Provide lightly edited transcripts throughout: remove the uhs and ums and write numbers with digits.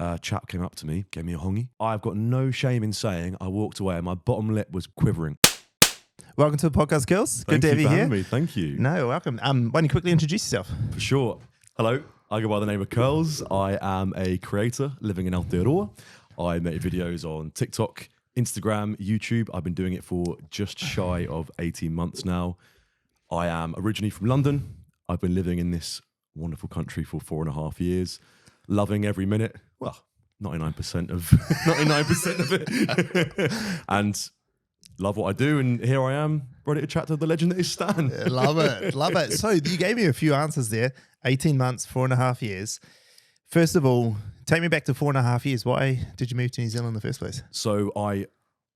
a chap came up to me, gave me a hongi. I've got no shame in saying I walked away and my bottom lip was quivering. Welcome to the podcast, girls. Good to have you for here. having me. Thank you. No, welcome. Why don't you quickly introduce yourself? For sure. Hello, I go by the name of Curls. I am a creator living in Aotearoa. I make videos on TikTok, Instagram, YouTube. I've been doing it for just shy of 18 months now. I am originally from London. I've been living in this wonderful country for 4.5 years, loving every minute. Well, 99% of 99% of it, and love what I do. And here I am, ready to chat to the legend that is Stan. Love it. Love it. So you gave me a few answers there. 18 months, 4.5 years. First of all, take me back to 4.5 years. Why did you move to New Zealand in the first place? So I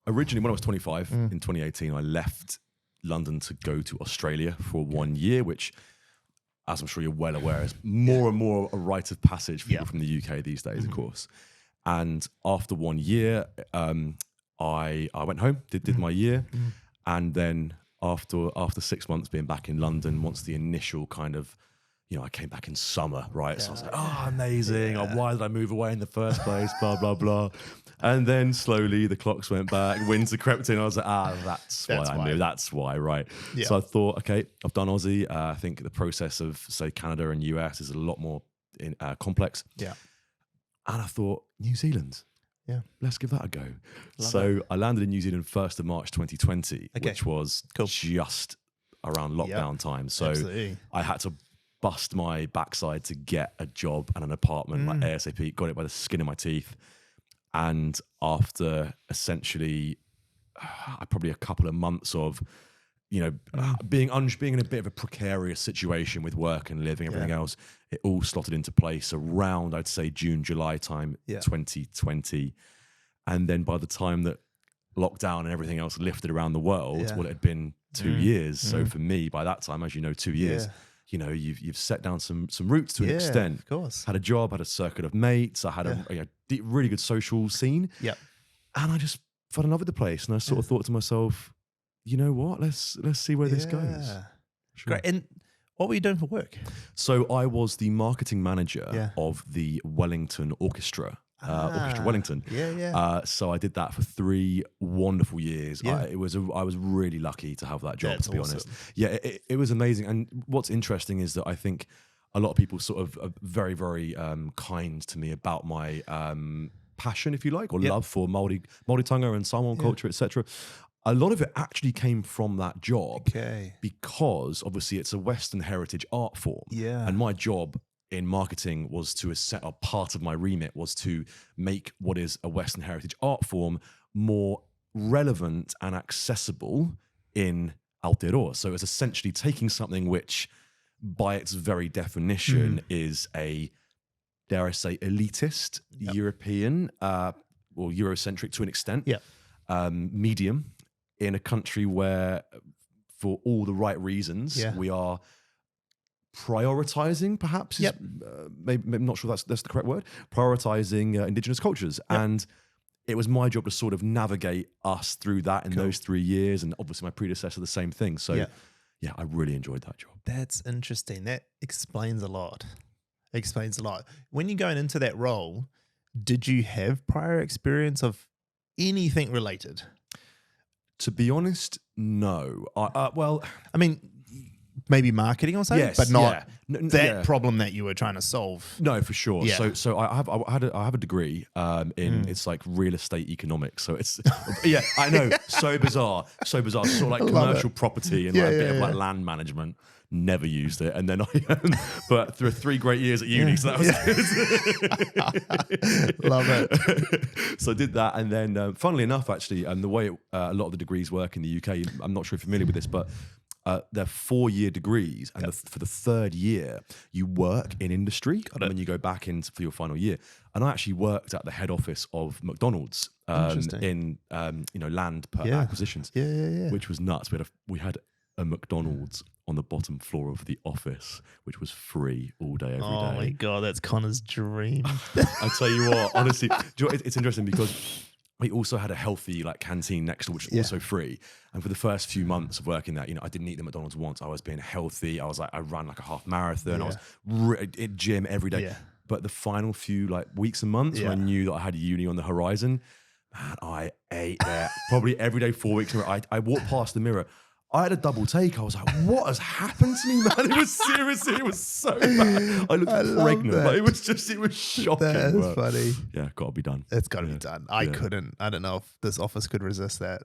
originally, when I was 25 in 2018, I left London to go to Australia for 1 year, which, as I'm sure you're well aware, is more and more a rite of passage for people from the UK these days, of course. And after 1 year, I went home, did my year, and then after 6 months being back in London, once the initial kind of, I came back in summer, right? So I was like, oh, amazing. Oh, why did I move away in the first place? Blah, blah, blah. And then slowly the clocks went back, winter crept in. I was like, that's why I moved. That's why, right? Yeah. So I thought, okay, I've done Aussie. I think the process of, say, Canada and US is a lot more complex. Yeah. And I thought, New Zealand. Yeah, let's give that a go. So I landed in New Zealand 1st of March 2020, which was just around lockdown time. So I had to bust my backside to get a job and an apartment, like ASAP, got it by the skin of my teeth. And after essentially probably a couple of months of, being in a bit of a precarious situation with work and living, everything else, it all slotted into place around, I'd say, June, July time, 2020. And then by the time that lockdown and everything else lifted around the world, well, it had been 2 years. So for me, by that time, as you know, 2 years, you've set down some roots to an extent. Of course. Had a job, had a circuit of mates. I had a really good social scene. Yeah. And I just fell in love with the place. And I sort of thought to myself, you know what? Let's see where this goes. Sure. Great. And what were you doing for work? So I was the marketing manager of the Wellington Orchestra. Orchestra Wellington. So I did that for 3 wonderful years. I was really lucky to have that job. That's to be honest. Yeah, it was amazing. And what's interesting is that I think a lot of people sort of are very, very kind to me about my passion, if you like, or love for Māori tonga and Samoan culture, etc. A lot of it actually came from that job because obviously it's a Western heritage art form. Yeah. And my job in marketing was to a part of my remit was to make what is a Western heritage art form more relevant and accessible in Aotearoa. So it's essentially taking something which by its very definition is a, dare I say, elitist, European or Eurocentric to an extent, medium, in a country where, for all the right reasons, we are prioritizing, perhaps, maybe I'm not sure that's the correct word, prioritizing Indigenous cultures. And it was my job to sort of navigate us through that in those 3 years. And obviously my predecessor, the same thing. So yeah, I really enjoyed that job. That's interesting. That explains a lot. When you're going into that role, did you have prior experience of anything related? To be honest, no. Well, I mean, maybe marketing or something, but not that problem that you were trying to solve. No, for sure. Yeah. So I have a degree in it's like real estate economics. So it's I know, so bizarre, sort of like commercial property and like a bit of like land management. Never used it, and then but through 3 great years at uni, so that was good. Love it. So I did that, and then funnily enough, actually, the way a lot of the degrees work in the UK, I'm not sure if you're familiar with this, but they're 4-year degrees, and for the 3rd year, you work in industry, and then you go back in for your final year. And I actually worked at the head office of McDonald's in land per acquisitions, which was nuts. We had a McDonald's on the bottom floor of the office, which was free all day, every day. Oh my God, that's Connor's dream. I tell you what, honestly, it's interesting because we also had a healthy canteen next door, which was also free. And for the first few months of working there, I didn't eat the McDonald's once. I was being healthy. I ran like a half marathon. I was at gym every day. But the final few like weeks and months when I knew that I had uni on the horizon, man, I ate there probably every day, 4 weeks. I walked past the mirror. I had a double take. I was like, what has happened to me, man? It was seriously, it was so bad. I looked pregnant. Like, it was shocking. That is funny. Yeah, got to be done. It's got to be done. I couldn't. I don't know if this office could resist that.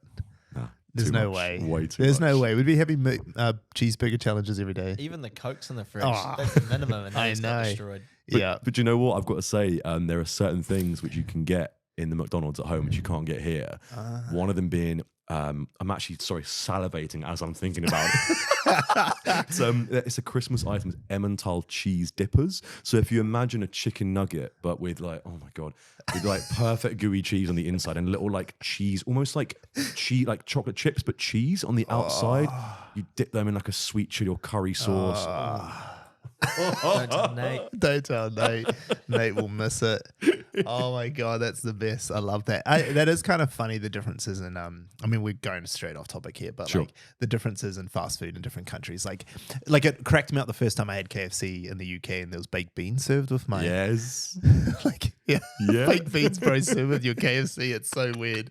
Nah, There's no way. Way too There's much. no way. We'd be having cheeseburger challenges every day. Even the Cokes in the fridge, that's the minimum, and I it's know. got destroyed. But you know what? I've got to say, there are certain things which you can get in the McDonald's at home which you can't get here. One of them being, I'm actually salivating as I'm thinking about it. It's a Christmas item, it's Emmental cheese dippers. So if you imagine a chicken nugget, but with like, oh my God, with like perfect gooey cheese on the inside and little like cheese, almost like cheese, like chocolate chips, but cheese on the outside. You dip them in like a sweet chili or curry sauce. Don't tell Nate. Don't tell Nate. Nate will miss it. Oh my God, that's the best. I love that. That is kind of funny, the differences in, I mean, we're going straight off topic here, but like the differences in fast food in different countries. Like it cracked me out the first time I had KFC in the UK and there was baked beans served with my... Yes. Baked beans, bro, served with your KFC. It's so weird.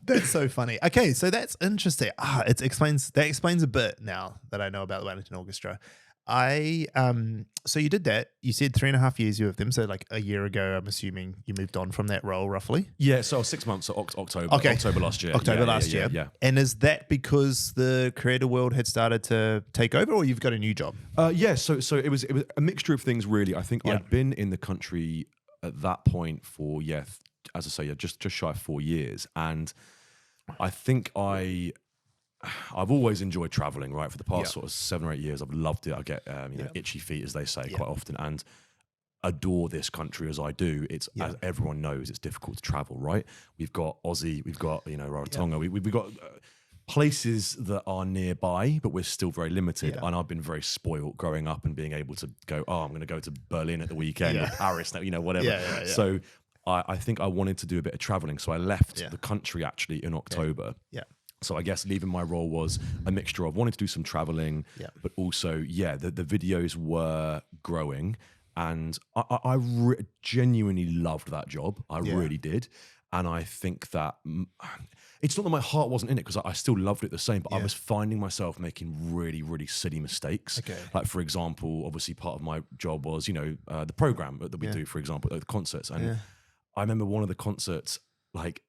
That's so funny. Okay, so that's interesting. That explains a bit now that I know about the Wellington Orchestra. So you did that. You said 3.5 years you were with them. So like a year ago, I'm assuming you moved on from that role roughly. Yeah, so 6 months, so October. Okay. October last year. October last year. Yeah. And is that because the creator world had started to take over, or you've got a new job? Yeah, so it was a mixture of things really. I think I'd been in the country at that point for as I say, just shy of 4 years, and I think I've always enjoyed traveling, right? For the past sort of 7 or 8 years, I've loved it. I get itchy feet, as they say, quite often, and adore this country as I do. It's as everyone knows, it's difficult to travel, right? We've got Aussie, we've got Rarotonga, we've got places that are nearby, but we're still very limited. And I've been very spoiled growing up and being able to go, I'm going to go to Berlin at the weekend or Paris, whatever. So I think I wanted to do a bit of traveling, so I left the country actually in October. So I guess leaving my role was a mixture of wanting to do some traveling, but also, the videos were growing. And I genuinely loved that job. I really did. And I think that it's not that my heart wasn't in it, because I still loved it the same, but I was finding myself making really, really silly mistakes. Like, for example, obviously part of my job was, the program that we do, for example, the concerts. And I remember one of the concerts, like,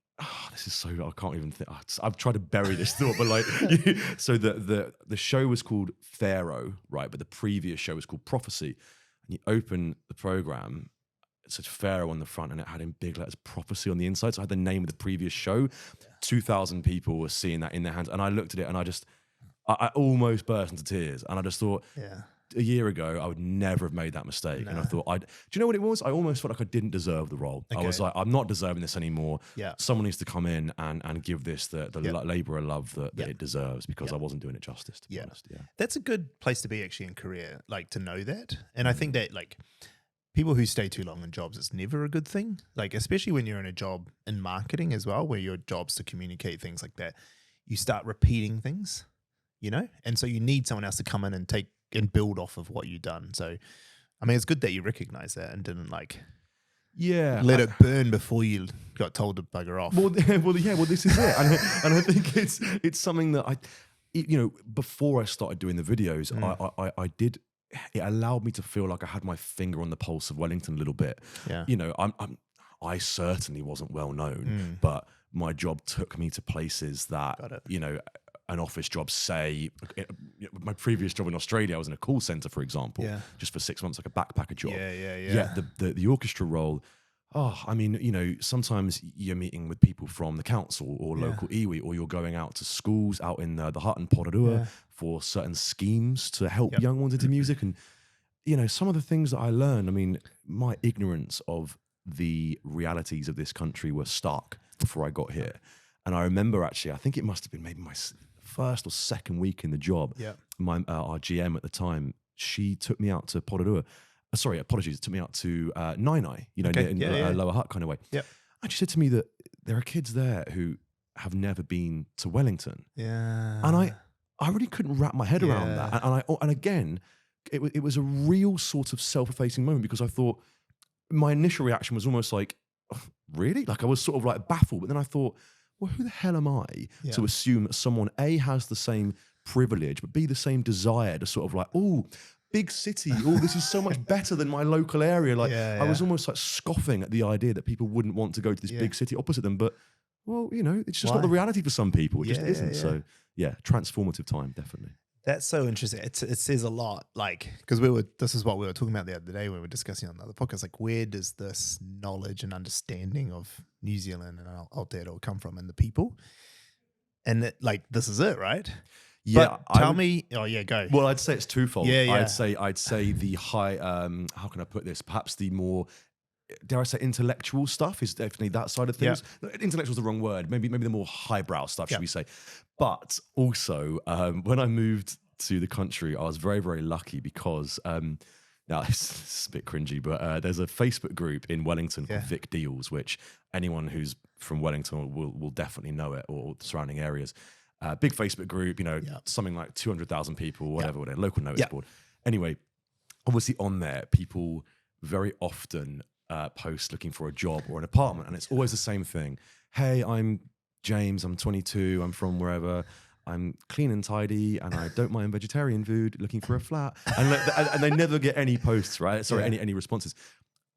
this is so, I can't even think. I've tried to bury this thought, but like, so the show was called Pharaoh, right? But the previous show was called Prophecy. And you open the program, it said Pharaoh on the front, and it had in big letters Prophecy on the inside. So I had the name of the previous show. 2,000 people were seeing that in their hands. And I looked at it and I almost burst into tears. And I just thought, a year ago, I would never have made that mistake. And I thought, do you know what it was? I almost felt like I didn't deserve the role. I was like, I'm not deserving this anymore. Someone needs to come in and give this the labour of love that it deserves, because I wasn't doing it justice, to be honest. That's a good place to be actually in career, like to know that. And I think that like people who stay too long in jobs, it's never a good thing. Like, especially when you're in a job in marketing as well, where your job's to communicate things like that, you start repeating things, and so you need someone else to come in and build off of what you've done. So, I mean, it's good that you recognize that and didn't let it burn before you got told to bugger off. Well, this is it. And I think it's something that before I started doing the videos, I did, it allowed me to feel like I had my finger on the pulse of Wellington a little bit. I certainly wasn't well known, but my job took me to places that, an office job, say, my previous job in Australia, I was in a call center, for example, just for 6 months, like a backpacker job. The orchestra role, sometimes you're meeting with people from the council or local iwi, or you're going out to schools out in the hut in Aotearoa for certain schemes to help young ones into music. And, some of the things that I learned, my ignorance of the realities of this country were stark before I got here. And I remember actually, I think it must have been maybe my first or second week in the job, our GM at the time, she took me out to Aotearoa. It took me out to Nainai, in Lower Hutt kind of way. And she said to me that there are kids there who have never been to Wellington. And I really couldn't wrap my head around that. And again, it was a real sort of self-effacing moment, because I thought, my initial reaction was almost like, oh, really? Like I was sort of like baffled, but then I thought, well, who the hell am I to assume that someone A, has the same privilege, but B, the same desire to sort of like, oh, big city, oh, this is so much better than my local area. Like I was almost like scoffing at the idea that people wouldn't want to go to this big city opposite them. But, well, you know, it's just not the reality for some people. It just isn't. So yeah, transformative time, definitely. That's so interesting. It says a lot, like, because this is what we were talking about the other day when we were discussing on the other podcast, like, where does this knowledge and understanding of New Zealand and Aotearoa come from, and the people? And this is it, right? Yeah. But tell me, go. Well, I'd say it's twofold. Yeah. I'd say the high, how can I put this? Perhaps the more, dare I say, intellectual stuff is definitely that side of things. Intellectual is the wrong word. Maybe the more highbrow stuff, should we say? But also, when I moved to the country, I was very, very lucky because now it's a bit cringy, but there's a Facebook group in Wellington called Vic Deals, which anyone who's from Wellington will definitely know it, or the surrounding areas. Big Facebook group, you know, something like 200,000 people, whatever, local notice board. Anyway, obviously on there, people very often post looking for a job or an apartment, and it's always the same thing. Hey, I'm James, I'm 22, I'm from wherever, I'm clean and tidy, and I don't mind vegetarian food, looking for a flat. And they never get any posts, right? Sorry, any responses.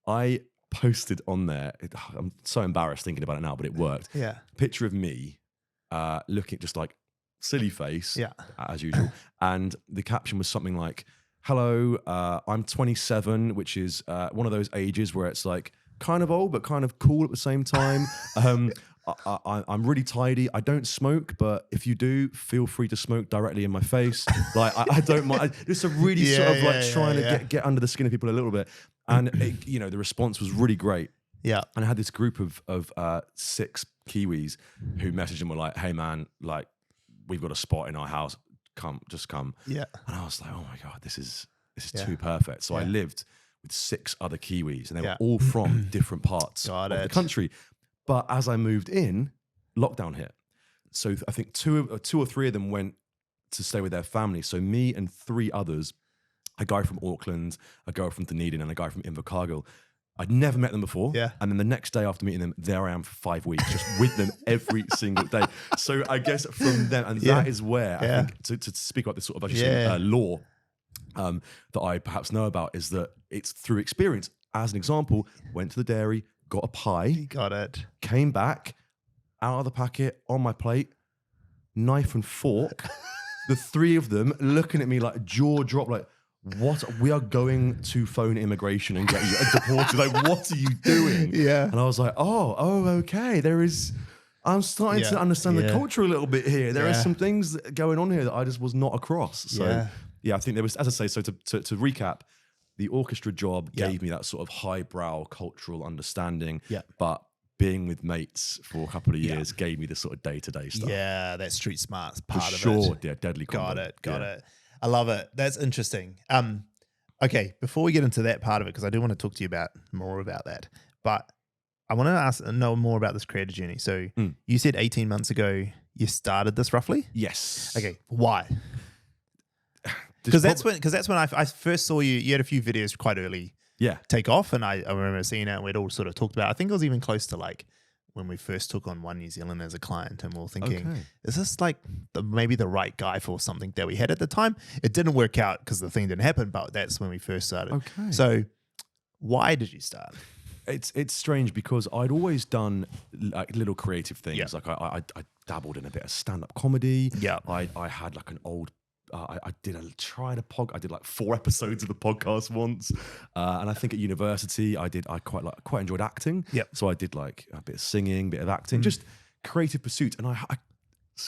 I posted on there, I'm so embarrassed thinking about it now, but it worked. Yeah. Picture of me looking just like silly face, as usual. And the caption was something like, hello, I'm 27, which is one of those ages where it's like kind of old, but kind of cool at the same time. I'm really tidy. I don't smoke, but if you do, feel free to smoke directly in my face. Like I don't mind. It's a really sort of like trying to get under the skin of people a little bit. And the response was really great. Yeah. And I had this group of 6 Kiwis who messaged and were like, hey man, like we've got a spot in our house. Just come. Yeah. And I was like, oh my God, this is too perfect. So I lived with 6 other Kiwis, and they were all from different parts of the country. But as I moved in, lockdown hit. So I think 2 or 3 of them went to stay with their family. So me and 3 others, a guy from Auckland, a girl from Dunedin, and a guy from Invercargill. I'd never met them before. Yeah. And then the next day after meeting them, there I am for 5 weeks, just with them every single day. So I guess from them, and that is where I think to speak about this sort of, as you say, law that I perhaps know about, is that it's through experience. As an example, went to the dairy, got a pie. Got it. Came back, out of the packet, on my plate, knife and fork. The 3 of them looking at me like jaw drop, like, what? We are going to phone immigration and get you deported. Like, what are you doing? Yeah. And I was like, oh, okay. I'm starting to understand the culture a little bit here. There are some things going on here that I just was not across. So I think there was, as I say, so to recap, the orchestra job gave me that sort of highbrow cultural understanding. Yeah. But being with mates for a couple of years gave me the sort of day-to-day stuff. Yeah, that street smarts part of it. For sure, yeah, deadly combo. Got it. I love it. That's interesting. Okay, before we get into that part of it, because I do want to talk to you more about that, but I want to know more about this creator journey. So you said 18 months ago you started this roughly? Yes. Okay, why? Because that's when I first saw you. You had a few videos quite early. Yeah. Take off, and I remember seeing it, and we'd all sort of talked about it. I think it was even close to like when we first took on One New Zealand as a client, and we were thinking, is this like maybe the right guy for something that we had at the time? It didn't work out because the thing didn't happen, but that's when we first started. Okay. So why did you start? It's strange because I'd always done like little creative things. Yeah. Like I dabbled in a bit of stand-up comedy. Yeah. I had like an old I did like 4 episodes of the podcast once, and I think at university I quite enjoyed acting. Yep. So I did like a bit of singing, bit of acting, just creative pursuit. And I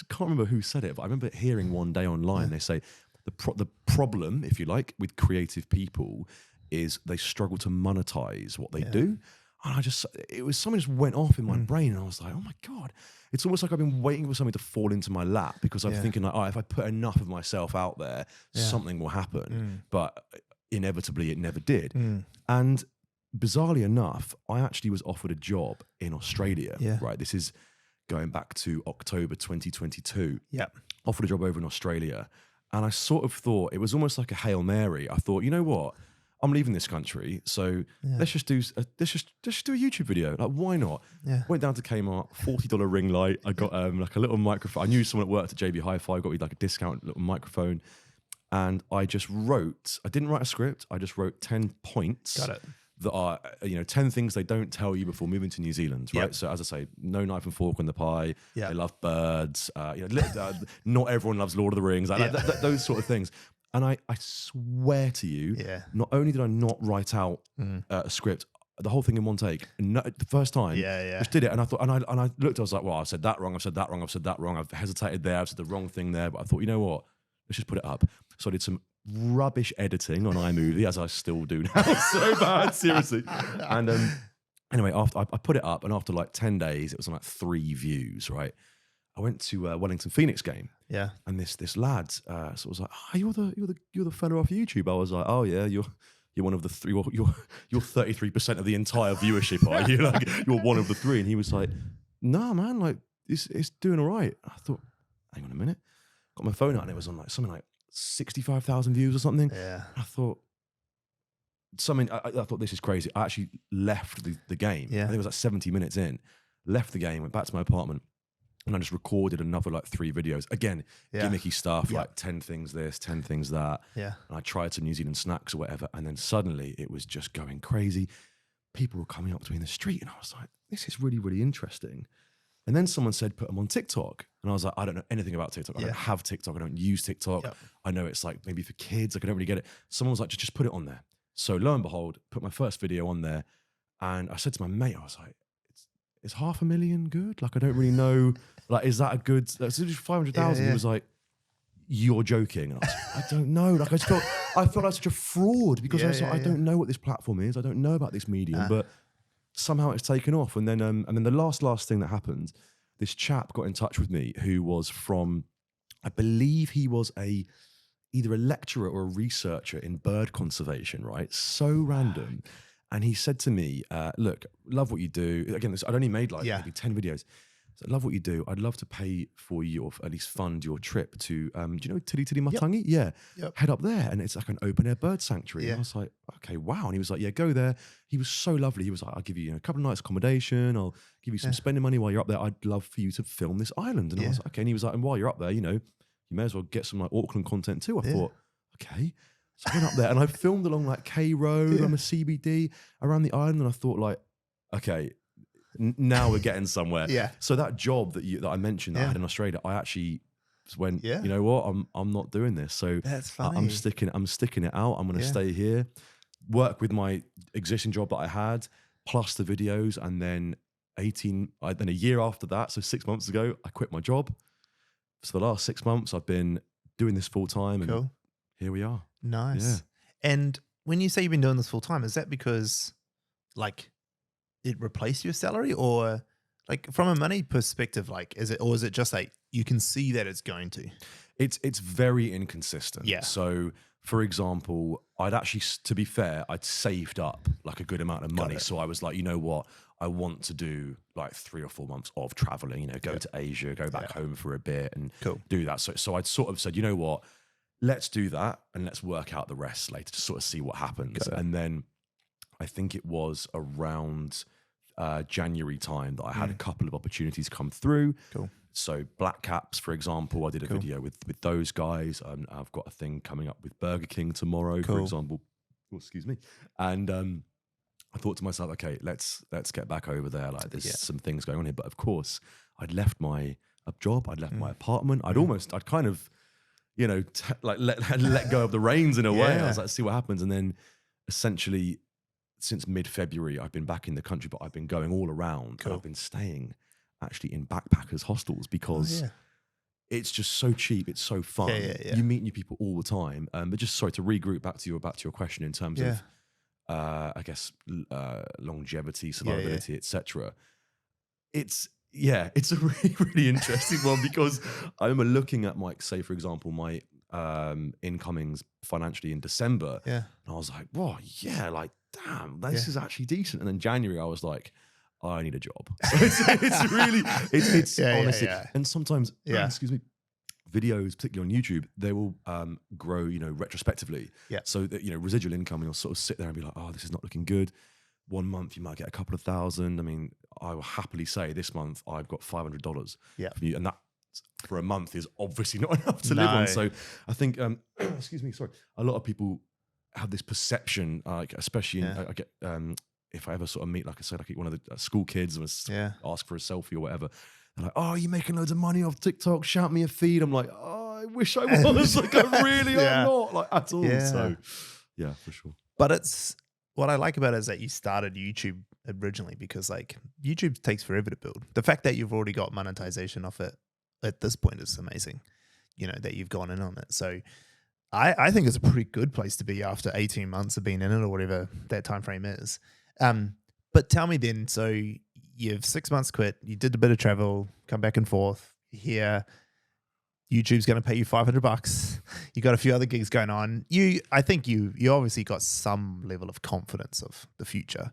can't remember who said it, but I remember hearing one day online they say the problem, if you like, with creative people is they struggle to monetize what they do. And it was something just went off in my brain, and I was like, oh my God. It's almost like I've been waiting for something to fall into my lap because I'm thinking like, if I put enough of myself out there, something will happen. But inevitably it never did. And bizarrely enough, I actually was offered a job in Australia, right? This is going back to October 2022. Yeah. Offered a job over in Australia. And I sort of thought, it was almost like a Hail Mary. I thought, you know what? I'm leaving this country, so let's just do a YouTube video. Like, why not? Yeah. Went down to Kmart, $40 ring light. I got like a little microphone. I knew someone that worked at JB Hi-Fi, got me like a discount little microphone. And I just wrote, I didn't write a script, I just wrote 10 points. Got it. That are, 10 things they don't tell you before moving to New Zealand, right? Yep. So as I say, no knife and fork in the pie. Yep. They love birds. Not everyone loves Lord of the Rings. Like those sort of things. And I swear to you, not only did I not write out a script, the whole thing in one take. No, the first time, just did it. And I thought, and I looked, I was like, well, I've said that wrong. I've said that wrong. I've said that wrong. I've hesitated there. I've said the wrong thing there. But I thought, you know what? Let's just put it up. So I did some rubbish editing on iMovie, as I still do now. So bad, seriously. And anyway, after I put it up, and after like 10 days, it was on like 3 views, right? I went to Wellington Phoenix game. Yeah. And this lad sort of was like, oh, you're the fellow off YouTube. I was like, oh yeah, you're one of the 3. You're 33% of the entire viewership. Are you? Like, you're one of the 3. And he was like, nah, man, like it's doing all right. I thought, hang on a minute. Got my phone out and it was on like something like 65,000 views or something. Yeah. I thought I thought this is crazy. I actually left the game. Yeah. I think it was like 70 minutes in. Left the game, went back to my apartment, and I just recorded another like 3 videos. Again, gimmicky stuff, like 10 things this, 10 things that. Yeah. And I tried some New Zealand snacks or whatever, and then suddenly it was just going crazy. People were coming up to me in the street, and I was like, this is really, really interesting. And then someone said, put them on TikTok. And I was like, I don't know anything about TikTok. I don't have TikTok. I don't use TikTok. Yep. I know it's like maybe for kids. Like, I don't really get it. Someone was like, just put it on there. So lo and behold, put my first video on there. And I said to my mate, I was like, is 500,000 good? Like, I don't really know. Like, is that a good, that's 500,000. Yeah. He was like, you're joking. And I was like, I don't know. Like, I felt like such a fraud because I was like, I don't know what this platform is. I don't know about this medium, but somehow it's taken off. And then the last thing that happened, this chap got in touch with me who was from, I believe he was either a lecturer or a researcher in bird conservation, right? So random. And he said to me, look, love what you do. Again, I'd only made like maybe 10 videos. So I love what you do. I'd love to pay for you, or at least fund your trip to, do you know Tiri Matangi? Yeah. Yep. Head up there. And it's like an open air bird sanctuary. And I was like, okay, wow. And he was like, yeah, go there. He was so lovely. He was like, I'll give you, a couple of nights accommodation. I'll give you some spending money while you're up there. I'd love for you to film this island. And I was like, okay. And he was like, and while you're up there, you may as well get some like Auckland content too. I thought, okay. So I went up there and I filmed along like K Road, on a CBD around the island. And I thought like, okay, now we're getting somewhere. So that job that I mentioned that I had in Australia, I actually went, you know what, I'm not doing this. So that's funny. I'm sticking it out. I'm going to stay here, work with my existing job that I had, plus the videos. And then then a year after that, so 6 months ago, I quit my job. So the last 6 months I've been doing this full time, and here we are. Nice. Yeah. And when you say you've been doing this full time, is that because like it replaced your salary, or like from a money perspective, like is it just like you can see that it's going to? It's very inconsistent. Yeah. So for example, I'd actually, to be fair, I'd saved up like a good amount of money. So I was like, you know what? I want to do like 3 or 4 months of traveling, go to Asia, go back home for a bit and do that. So I'd sort of said, you know what? Let's do that and let's work out the rest later to sort of see what happens. And then I think it was around January time that I had a couple of opportunities come through. So Black Caps, for example, I did a video with those guys. I've got a thing coming up with Burger King tomorrow, for example. Oh, excuse me. And I thought to myself, okay, let's get back over there. Like there's some things going on here. But of course, I'd left my job. I'd left my apartment. I'd kind of, let go of the reins in a way. I was like, see what happens. And then essentially, since mid-February, I've been back in the country, but I've been going all around. And I've been staying actually in backpackers hostels because it's just so cheap. It's so fun. You meet new people all the time. But just sorry to regroup back to your question in terms of, I guess, longevity, survivability, etc. It's a really, really interesting one because I remember looking at say, for example, my incomings financially in December. And I was like, whoa, like, damn, this is actually decent. And then January, I was like, I need a job. So it's really, it's honestly, and sometimes, excuse me, videos, particularly on YouTube, they will grow, retrospectively. Yeah. So that, residual income, you'll sort of sit there and be like, oh, this is not looking good. 1 month, you might get a couple of thousand. I mean, I will happily say this month I've got $500 Yeah. from you. And that for a month is obviously not enough to live on. So I think, excuse me, sorry, a lot of people have this perception, like especially I get, if I ever sort of meet, like I said, like one of the school kids and ask for a selfie or whatever, they're like, oh, you're making loads of money off TikTok, shout me a feed. I'm like, oh, I wish I was. Like, I really am not, like, at all. Yeah. So, yeah, for sure. But what I like about it is that you started YouTube originally because, like, YouTube takes forever to build. The fact that you've already got monetization off it at this point is amazing, that you've gone in on it. So I think it's a pretty good place to be after 18 months of being in it or whatever that time frame is. But tell me then, so you've 6 months quit, you did a bit of travel, come back and forth here. YouTube's going to pay you $500. You got a few other gigs going on. I think you obviously got some level of confidence of the future.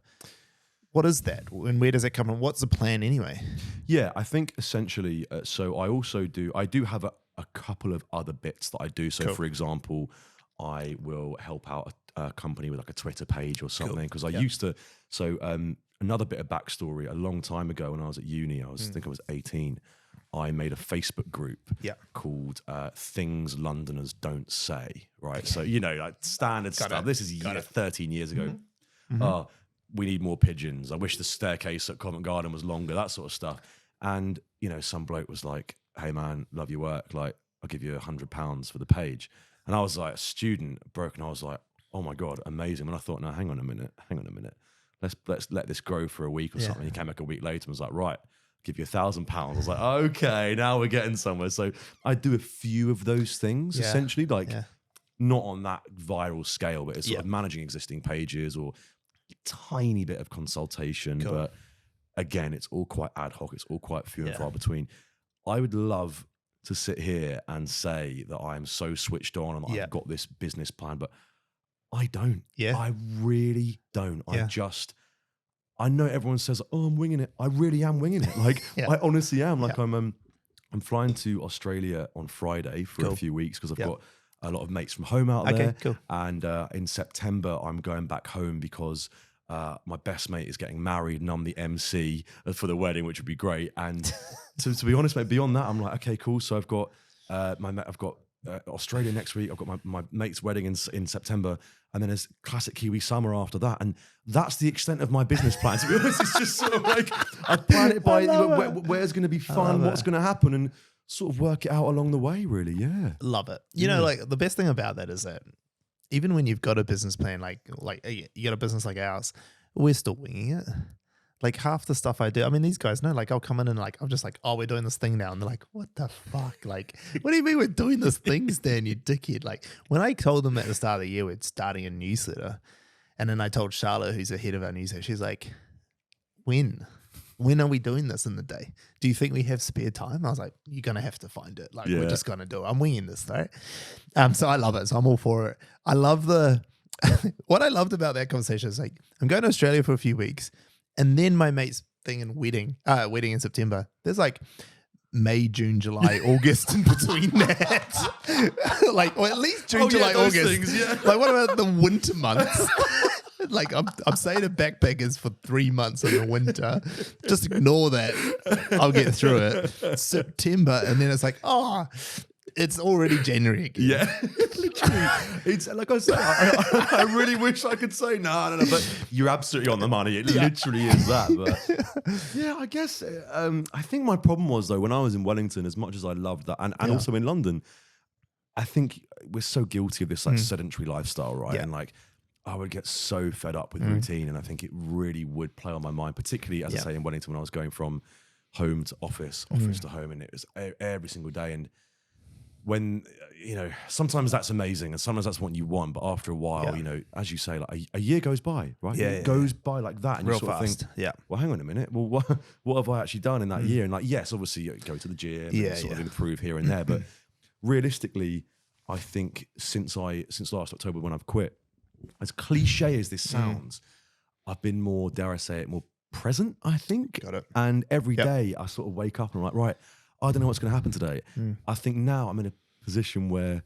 What is that? And where does it come from? What's the plan anyway? Yeah, I think essentially, so I do have a couple of other bits that I do. So Cool. for example, I will help out a company with like a Twitter page or something because I Yeah. used to. So another bit of backstory, a long time ago when I was at uni, I think I was 18, I made a Facebook group called Things Londoners Don't Say, right? So, like standard stuff. This is 13 years ago. Mm-hmm. We need more pigeons. I wish the staircase at Covent Garden was longer, that sort of stuff. And, some bloke was like, hey man, love your work. Like, I'll give you £100 for the page. And I was like a student, broke, and I was like, oh my God, amazing. And I thought, no, hang on a minute. Let's let this grow for a week or something. He came back a week later and was like, right, give you £1,000. I was like, okay, now we're getting somewhere. So I do a few of those things essentially, like not on that viral scale, but it's sort of managing existing pages or a tiny bit of consultation. Cool. But again, it's all quite ad hoc. It's all quite few and far between. I would love to sit here and say that I am so switched on and I've got this business plan, but I don't. Yeah. I really don't. I know everyone says, oh, I'm winging it. I really am winging it. Like, I honestly am. Like, I'm flying to Australia on Friday for a few weeks because I've got a lot of mates from home out there. Cool. And in September, I'm going back home because my best mate is getting married and I'm the MC for the wedding, which would be great. And to be honest, mate, beyond that, I'm like, okay, cool. So I've got Australia next week. I've got my mate's wedding in September, and then there's classic Kiwi summer after that. And that's the extent of my business plan. To be honest, it's just sort of like I plan it by where's going to be fun, what's going to happen, and sort of work it out along the way. Really, yeah. Love it. You know, like the best thing about that is that even when you've got a business plan, like you got a business like ours, we're still winging it. Like half the stuff I do, I mean, these guys know, like I'll come in and like, I'm just like, oh, we're doing this thing now. And they're like, what the fuck? Like, what do you mean we're doing this thing, Stan, you dickhead? Like when I told them at the start of the year, we're starting a newsletter. And then I told Charlotte, who's the head of our newsletter, she's like, when are we doing this in the day? Do you think we have spare time? I was like, you're going to have to find it. Like, we're just going to do it. I'm winging this, right? So I love it. So I'm all for it. I love what I loved about that conversation is like, I'm going to Australia for a few weeks. And then my mate's thing in wedding in September. There's like May, June, July, August in between that. Like, or at least June, July, August. Things, Like, what about the winter months? Like, I'm saying to backpackers for 3 months in the winter. Just ignore that. I'll get through it. September, and then it's like, it's already January again. Yeah, literally. It's like I said, I really wish I could say no, but you're absolutely on the money. It literally is that. But yeah, I guess I think my problem was though when I was in Wellington, as much as I loved that, and also in London, I think we're so guilty of this like sedentary lifestyle, right? And like I would get so fed up with routine, and I think it really would play on my mind, particularly as I say in Wellington when I was going from home to office to home, and it was every single day. And when, sometimes that's amazing and sometimes that's what you want, but after a while, as you say, like a year goes by, right? It goes by like that, and real you sort fast. of think, well, hang on a minute. Well, what have I actually done in that year? And like, yes, obviously you go to the gym and sort of improve here and there, but realistically, I think since last October when I've quit, as cliche as this sounds, I've been more, dare I say it, more present, I think. Got it. And every day I sort of wake up and I'm like, right, I don't know what's going to happen today. I think now I'm in a position where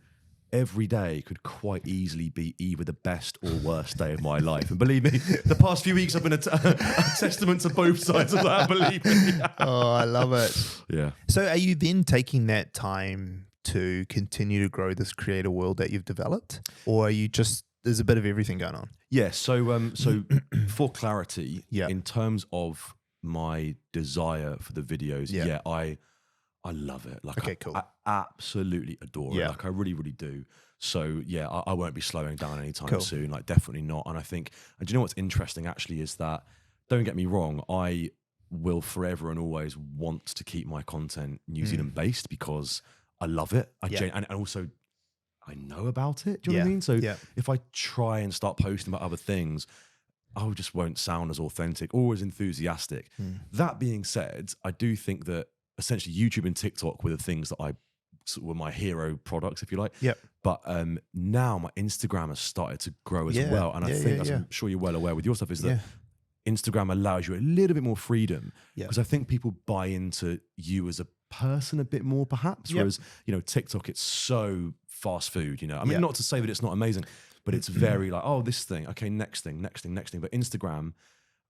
every day could quite easily be either the best or worst day of my life. And believe me, the past few weeks have been a testament to both sides of that, believe me. Oh, I love it. Yeah. So are you then taking that time to continue to grow this creator world that you've developed? Or are you just, there's a bit of everything going on? Yeah. So for clarity, Yeah. in terms of my desire for the videos, Yeah. I love it. Like, Okay, cool. I absolutely adore it. Yeah. Like, I really, really do. So, yeah, I won't be slowing down anytime Cool. soon. Like, definitely not. And I think, and do you know what's interesting actually is that, don't get me wrong, I will forever and always want to keep my content New Zealand based because I love it. And also, I know about it. Do you know what I mean? So, if I try and start posting about other things, I just won't sound as authentic or as enthusiastic. That being said, I do think that essentially YouTube and TikTok were the things that were my hero products, if you like. Yep. But now my Instagram has started to grow as well. And I think, as I'm sure you're well aware with your stuff, is that Instagram allows you a little bit more freedom because I think people buy into you as a person a bit more perhaps, whereas, TikTok, it's so fast food, I mean, not to say that it's not amazing, but it's very like, oh, this thing, okay, next thing. But Instagram,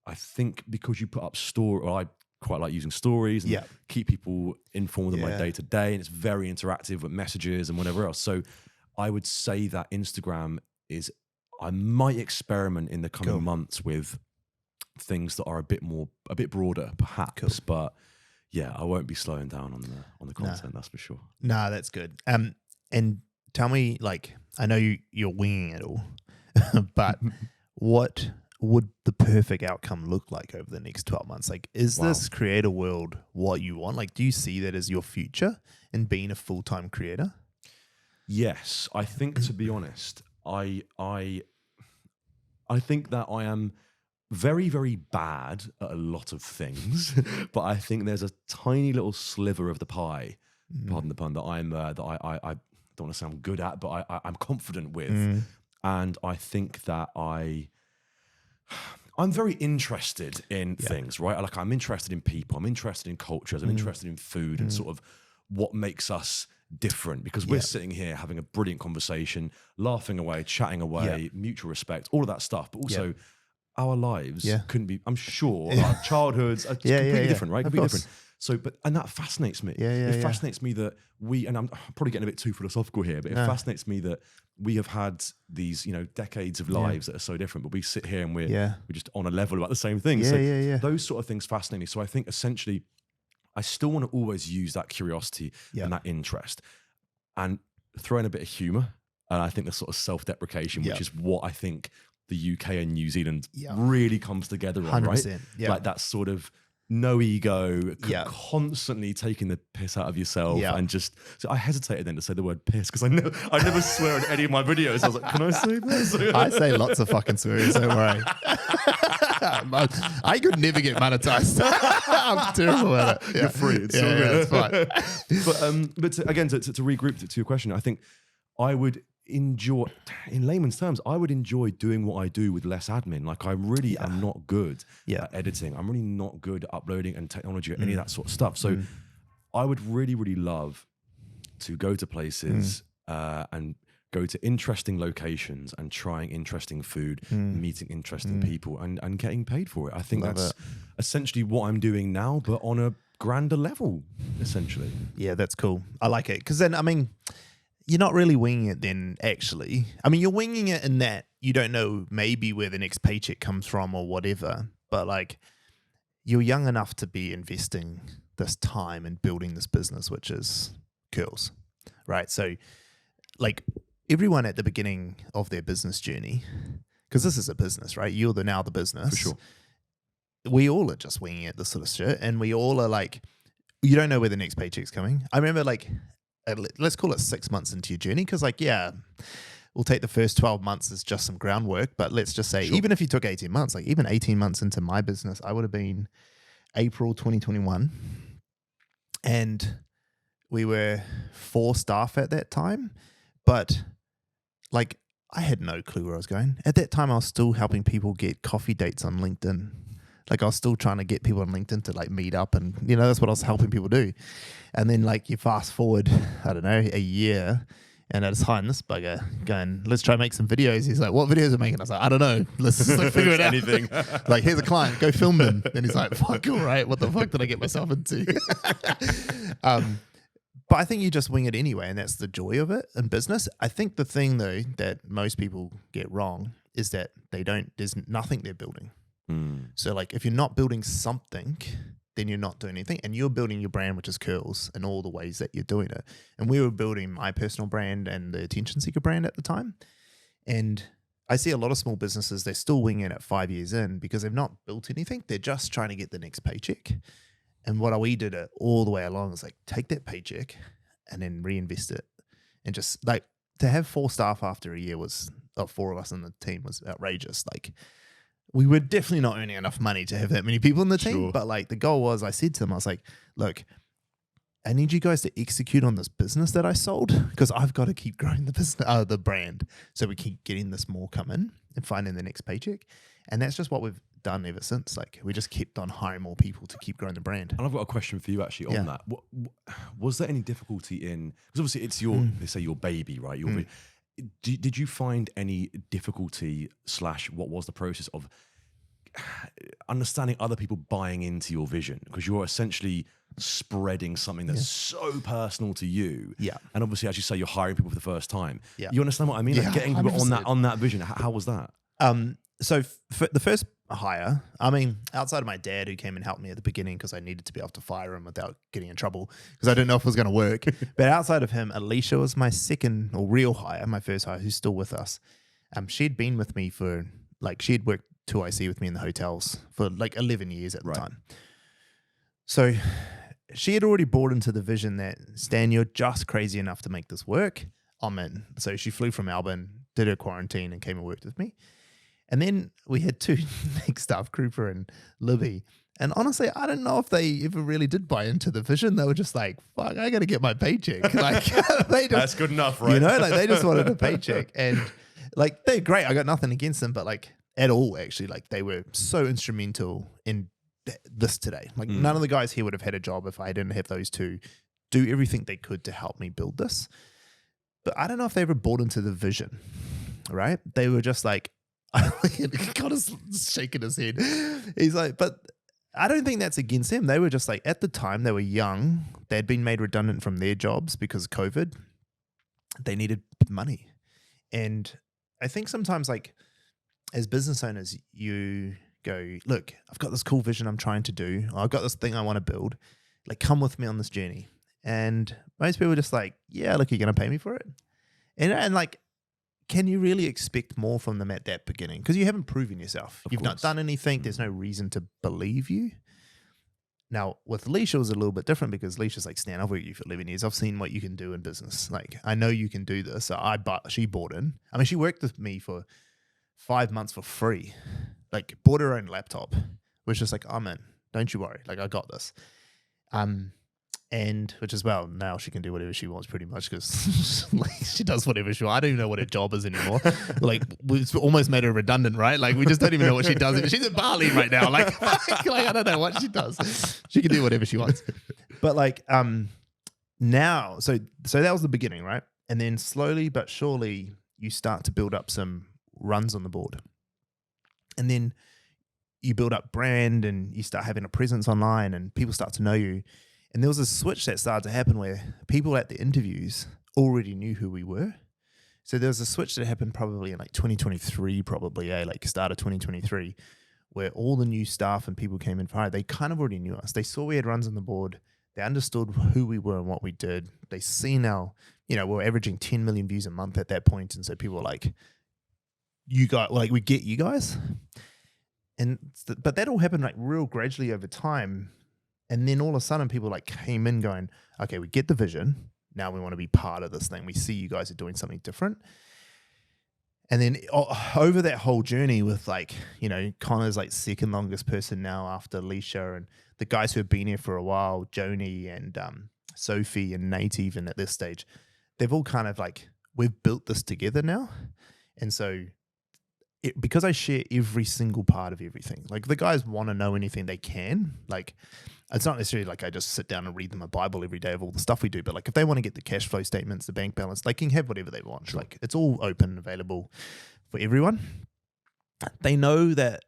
I think because you put up I quite like using stories and keep people informed of my day to day, and it's very interactive with messages and whatever else. So I would say that Instagram I might experiment in the coming months with things that are a bit broader, perhaps. But yeah, I won't be slowing down on the content. That's for sure. Nah, that's good. And tell me, like, I know you're winging it all, but what would the perfect outcome look like over the next 12 months? Like, is this creator world what you want? Like, do you see that as your future in being a full-time creator? Yes, I think, to be honest, I think that I am very, very bad at a lot of things, but I think there's a tiny little sliver of the pie, pardon the pun, that I don't want to sound good at, but I'm confident with. And I think that I'm very interested in things, right? Like, I'm interested in people, I'm interested in cultures, I'm interested in food and sort of what makes us different, because we're sitting here having a brilliant conversation, laughing away, chatting away, mutual respect, all of that stuff. But also our lives couldn't be, I'm sure, our childhoods are completely different, right? Completely different. So, and that fascinates me. It fascinates me that and I'm probably getting a bit too philosophical here, but it fascinates me that we have had these, decades of lives that are so different, but we sit here and we're just on a level about the same thing. Those sort of things fascinate me. So I think essentially I still want to always use that curiosity and that interest and throw in a bit of humor. And I think the sort of self-deprecation, which is what I think the UK and New Zealand really comes together on, 100%, right? Like that sort of no ego, constantly taking the piss out of yourself, and just. So I hesitated then to say the word piss because I never swear in any of my videos. I was like, can I say this? I say lots of fucking swears. Don't worry. I could never get monetized. I'm terrible at it. You're free. It's all good. It's fine. But to regroup to your question, I think I would enjoy, in layman's terms, I would enjoy doing what I do with less admin. Like, I really am not good at editing. I'm really not good at uploading and technology or any of that sort of stuff. So I would really, really love to go to places and go to interesting locations and trying interesting food, meeting interesting people and getting paid for it. I think that's essentially what I'm doing now, but on a grander level, essentially. Yeah, that's cool. I like it. Because then, I mean, you're not really winging it then, actually. I mean, you're winging it in that you don't know maybe where the next paycheck comes from or whatever, but like, you're young enough to be investing this time in building this business, which is curls, right? So, like, everyone at the beginning of their business journey, because this is a business, right? You're now the business. For sure. We all are just winging it, this sort of shit, and we all are like, you don't know where the next paycheck's coming. I remember, like, let's call it 6 months into your journey, because, like, we'll take the first 12 months as just some groundwork, but let's just say, even if you took 18 months, like even 18 months into my business, I would have been April 2021, and we were 4 staff at that time, but like, I had no clue where I was going. At that time, I was still helping people get coffee dates on LinkedIn. Like I was still trying to get people on LinkedIn to like meet up, and that's what I was helping people do. And then like you fast forward, I don't know, a year, and I just hired this bugger going, let's try and make some videos. He's like, what videos are making? I was like, I don't know. Let's just like figure it out. Anything. Like, here's a client, go film them. And he's like, fuck, all right, what the fuck did I get myself into? But I think you just wing it anyway, and that's the joy of it in business. I think the thing though that most people get wrong is that there's nothing they're building. So like if you're not building something, then you're not doing anything, and you're building your brand, which is curls, in all the ways that you're doing it. And we were building my personal brand and the Attention Seeker brand at the time. And I see a lot of small businesses, they're still winging it 5 years in because they've not built anything. They're just trying to get the next paycheck. And what we did it all the way along is like take that paycheck and then reinvest it. And just like to have 4 staff after a year 4 of us in the team was outrageous. Like we were definitely not earning enough money to have that many people in the team. Sure. But like the goal was, I said to them, I was like, look, I need you guys to execute on this business that I sold because I've got to keep growing the business, the brand. So we keep getting this more come in and finding the next paycheck. And that's just what we've done ever since. Like we just kept on hiring more people to keep growing the brand. And I've got a question for you actually on that. Was there any difficulty in, because obviously it's they say your baby, right? Did you find any difficulty / what was the process of understanding other people buying into your vision? Because you're essentially spreading something that's so personal to you. Yeah. And obviously, as you say, you're hiring people for the first time. Yeah. You understand what I mean? Like getting people 100%. on that vision. How was that? So for the first hire, I mean, outside of my dad who came and helped me at the beginning because I needed to be able to fire him without getting in trouble because I didn't know if it was going to work. But outside of him, Alicia was my second or real hire, my first hire, who's still with us. She'd been with me for she'd worked 2IC with me in the hotels for 11 years at the time. So she had already bought into the vision that, Stan, you're just crazy enough to make this work. I'm in. So she flew from Melbourne, did her quarantine and came and worked with me. And then we had 2 next staff, Krupa and Libby. And honestly, I don't know if they ever really did buy into the vision. They were just like, fuck, I got to get my paycheck. That's good enough, right? They just wanted a paycheck. And they're great. I got nothing against them, but at all, actually, they were so instrumental in this today. None of the guys here would have had a job if I didn't have those 2 do everything they could to help me build this. But I don't know if they ever bought into the vision, right? They were just God is shaking his head. He's like, but I don't think that's against them. They were just at the time, they were young. They'd been made redundant from their jobs because of COVID. They needed money. And I think sometimes as business owners, you go, look, I've got this cool vision I'm trying to do. I've got this thing I want to build. Come with me on this journey. And most people are just yeah, look, you're going to pay me for it. And can you really expect more from them at that beginning? Because you haven't proven yourself. You've not done anything. There's no reason to believe you. Now, with Leisha, it was a little bit different because Leisha's Stan, I've worked with you for 11 years. I've seen what you can do in business. I know you can do this. So she bought in. I mean, she worked with me for 5 months for free. Bought her own laptop. Was just I'm in. Don't you worry. I got this. And which is, now she can do whatever she wants pretty much because she does whatever she wants. I don't even know what her job is anymore. We've almost made her redundant, right? We just don't even know what she does. She's in Bali right now. I don't know what she does. She can do whatever she wants. But now, so that was the beginning, right? And then slowly but surely you start to build up some runs on the board. And then you build up brand and you start having a presence online and people start to know you. And there was a switch that started to happen where people at the interviews already knew who we were. So there was a switch that happened probably in 2023, start of 2023, where all the new staff and people came in for hire. They kind of already knew us. They saw we had runs on the board. They understood who we were and what we did. They see now, we were averaging 10 million views a month at that point. And so people were you guys, we get you guys. But that all happened real gradually over time. And then all of a sudden people came in going, okay, we get the vision. Now we want to be part of this thing. We see you guys are doing something different. And then over that whole journey with Connor's second longest person now after Leisha, and the guys who have been here for a while, Joni and Sophie and Nate even at this stage, they've all kind of we've built this together now. And so because I share every single part of everything. Like the guys want to know anything they can. Like it's not necessarily like I just sit down and read them a Bible every day of all the stuff we do, but like if they want to get the cash flow statements, the bank balance, they can have whatever they want. Sure. Like it's all open and available for everyone. They know that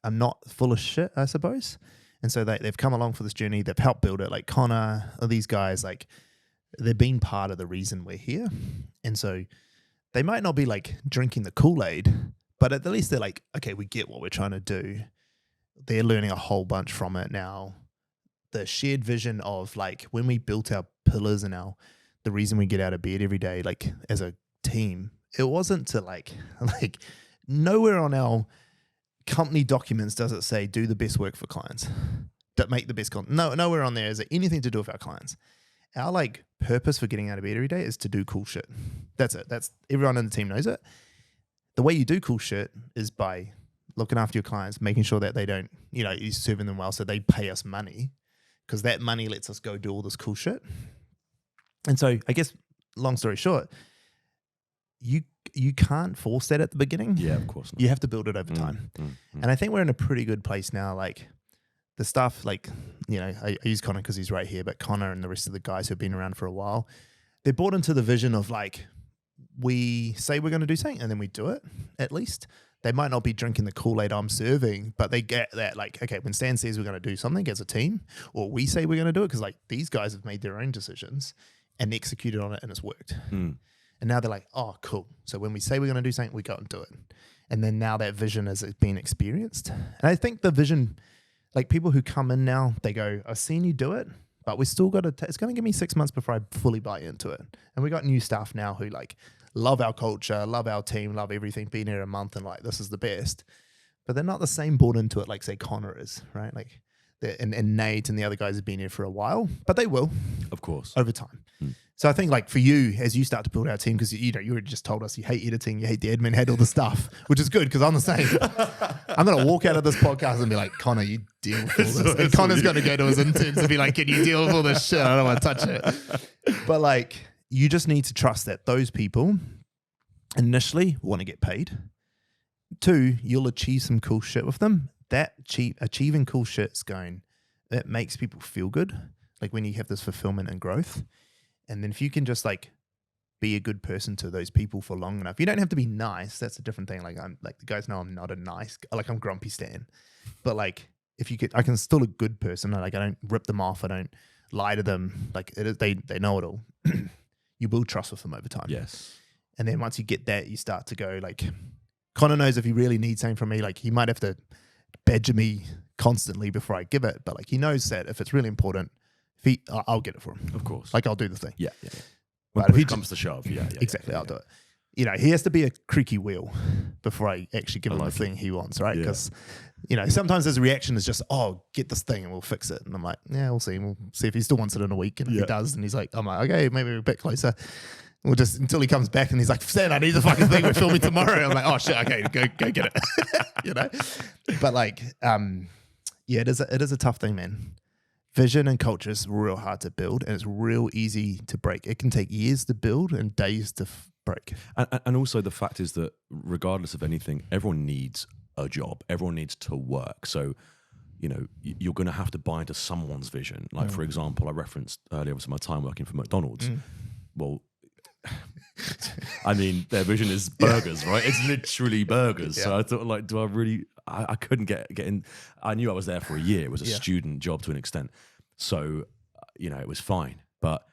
I'm not full of shit, I suppose. And so they've come along for this journey. They've helped build it. Like Connor, all these guys, like they've been part of the reason we're here. And so they might not be like drinking the Kool-Aid, but at least they're like, okay, we get what we're trying to do. They're learning a whole bunch from it now. The shared vision of like when we built our pillars and the reason we get out of bed every day, like as a team, it wasn't to like nowhere on our company documents does it say do the best work for clients, that make the best content. No, nowhere on there is it anything to do with our clients. Our like purpose for getting out of bed every day is to do cool shit. That's it. That's everyone in the team knows it. The way you do cool shit is by looking after your clients, making sure that they don't, you're serving them well, so they pay us money because that money lets us go do all this cool shit. And so I guess long story short, you can't force that at the beginning. Yeah, of course not. You have to build it over time. And I think we're in a pretty good place now. Like the stuff, like, I use Connor because he's right here, but Connor and the rest of the guys who've been around for a while, they're bought into the vision of like, we say we're going to do something and then we do it at least. They might not be drinking the Kool-Aid I'm serving, but they get that like, okay, when Stan says we're going to do something as a team, or we say we're going to do it, because like these guys have made their own decisions and executed on it and it's worked. And now they're like, oh, cool. So when we say we're going to do something, we go and do it. And then now that vision has been experienced. And I think the vision, like people who come in now, they go, I've seen you do it, but we still got to, it's going to give me 6 months before I fully buy into it. And we got new staff now who like love our culture, love our team, love everything, been here a month and like, this is the best. But they're not the same bought into it like say Connor is, right? Like and Nate and the other guys have been here for a while, but they will. Of course. Over time. So I think like for you, as you start to build our team, because you already just told us you hate editing, you hate the admin, hate all the stuff, which is good because I'm the same. I'm going to walk out of this podcast and be like, Connor, you deal with all this. And Connor's going to go to his interns and be like, can you deal with all this shit? I don't want to touch it. But like, you just need to trust that those people initially want to get paid. 2, you'll achieve some cool shit with them. That achieving cool shit's that makes people feel good. Like when you have this fulfillment and growth. And then if you can just like be a good person to those people for long enough, you don't have to be nice. That's a different thing. Like I'm like the guys know I'm not a nice, like I'm grumpy Stan, but like if you could, I can still a good person. Like I don't rip them off. I don't lie to them. Like they know it all. You build trust with them over time. Yes. And then once you get that, you start to go like, Connor knows if he really needs something from me, like he might have to badger me constantly before I give it. But like he knows that if it's really important, I'll get it for him. Of course. Like I'll do the thing. Yeah. When But if he push comes to shove, exactly, I'll do it. He has to be a creaky wheel before I actually give him the thing he wants, right? Because, sometimes his reaction is just, oh, get this thing and we'll fix it. And I'm like, yeah, we'll see. We'll see if he still wants it in a week. And if he does, and he's like, I'm like, okay, maybe a bit closer. We'll just, until he comes back and he's like, Stan, I need the fucking thing. We're filming tomorrow. I'm like, oh shit, okay, go get it. But like, it is a tough thing, man. Vision and culture is real hard to build and it's real easy to break. It can take years to build and days to break. And also the fact is that regardless of anything, everyone needs a job. Everyone needs to work. So, you're going to have to buy into someone's vision. Like, for example, I referenced earlier was my time working for McDonald's. Well, I mean, their vision is burgers, right? It's literally burgers. So I thought, like, do I really... I couldn't get in. I knew I was there for a year. It was a student job to an extent. So, it was fine. But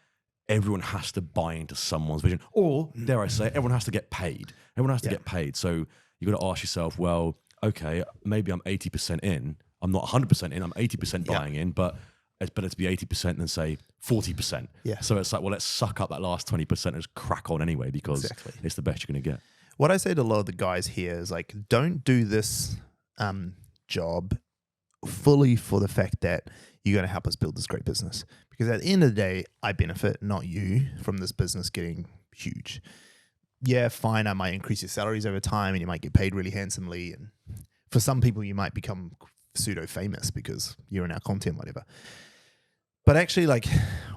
everyone has to buy into someone's vision. Or, dare I say, everyone has to get paid. Everyone has to get paid. So, you've got to ask yourself, well, okay, maybe I'm 80% in. I'm not 100% in. I'm 80% buying in. But it's better to be 80% than, say, 40%. Yeah. So, it's like, well, let's suck up that last 20% and just crack on anyway because it's the best you're going to get. What I say to a lot of the guys here is, like, don't do this job fully for the fact that you're going to help us build this great business. Because at the end of the day, I benefit, not you, from this business getting huge. Yeah, fine, I might increase your salaries over time and you might get paid really handsomely. And for some people, you might become pseudo-famous because you're in our content, whatever. But actually, like,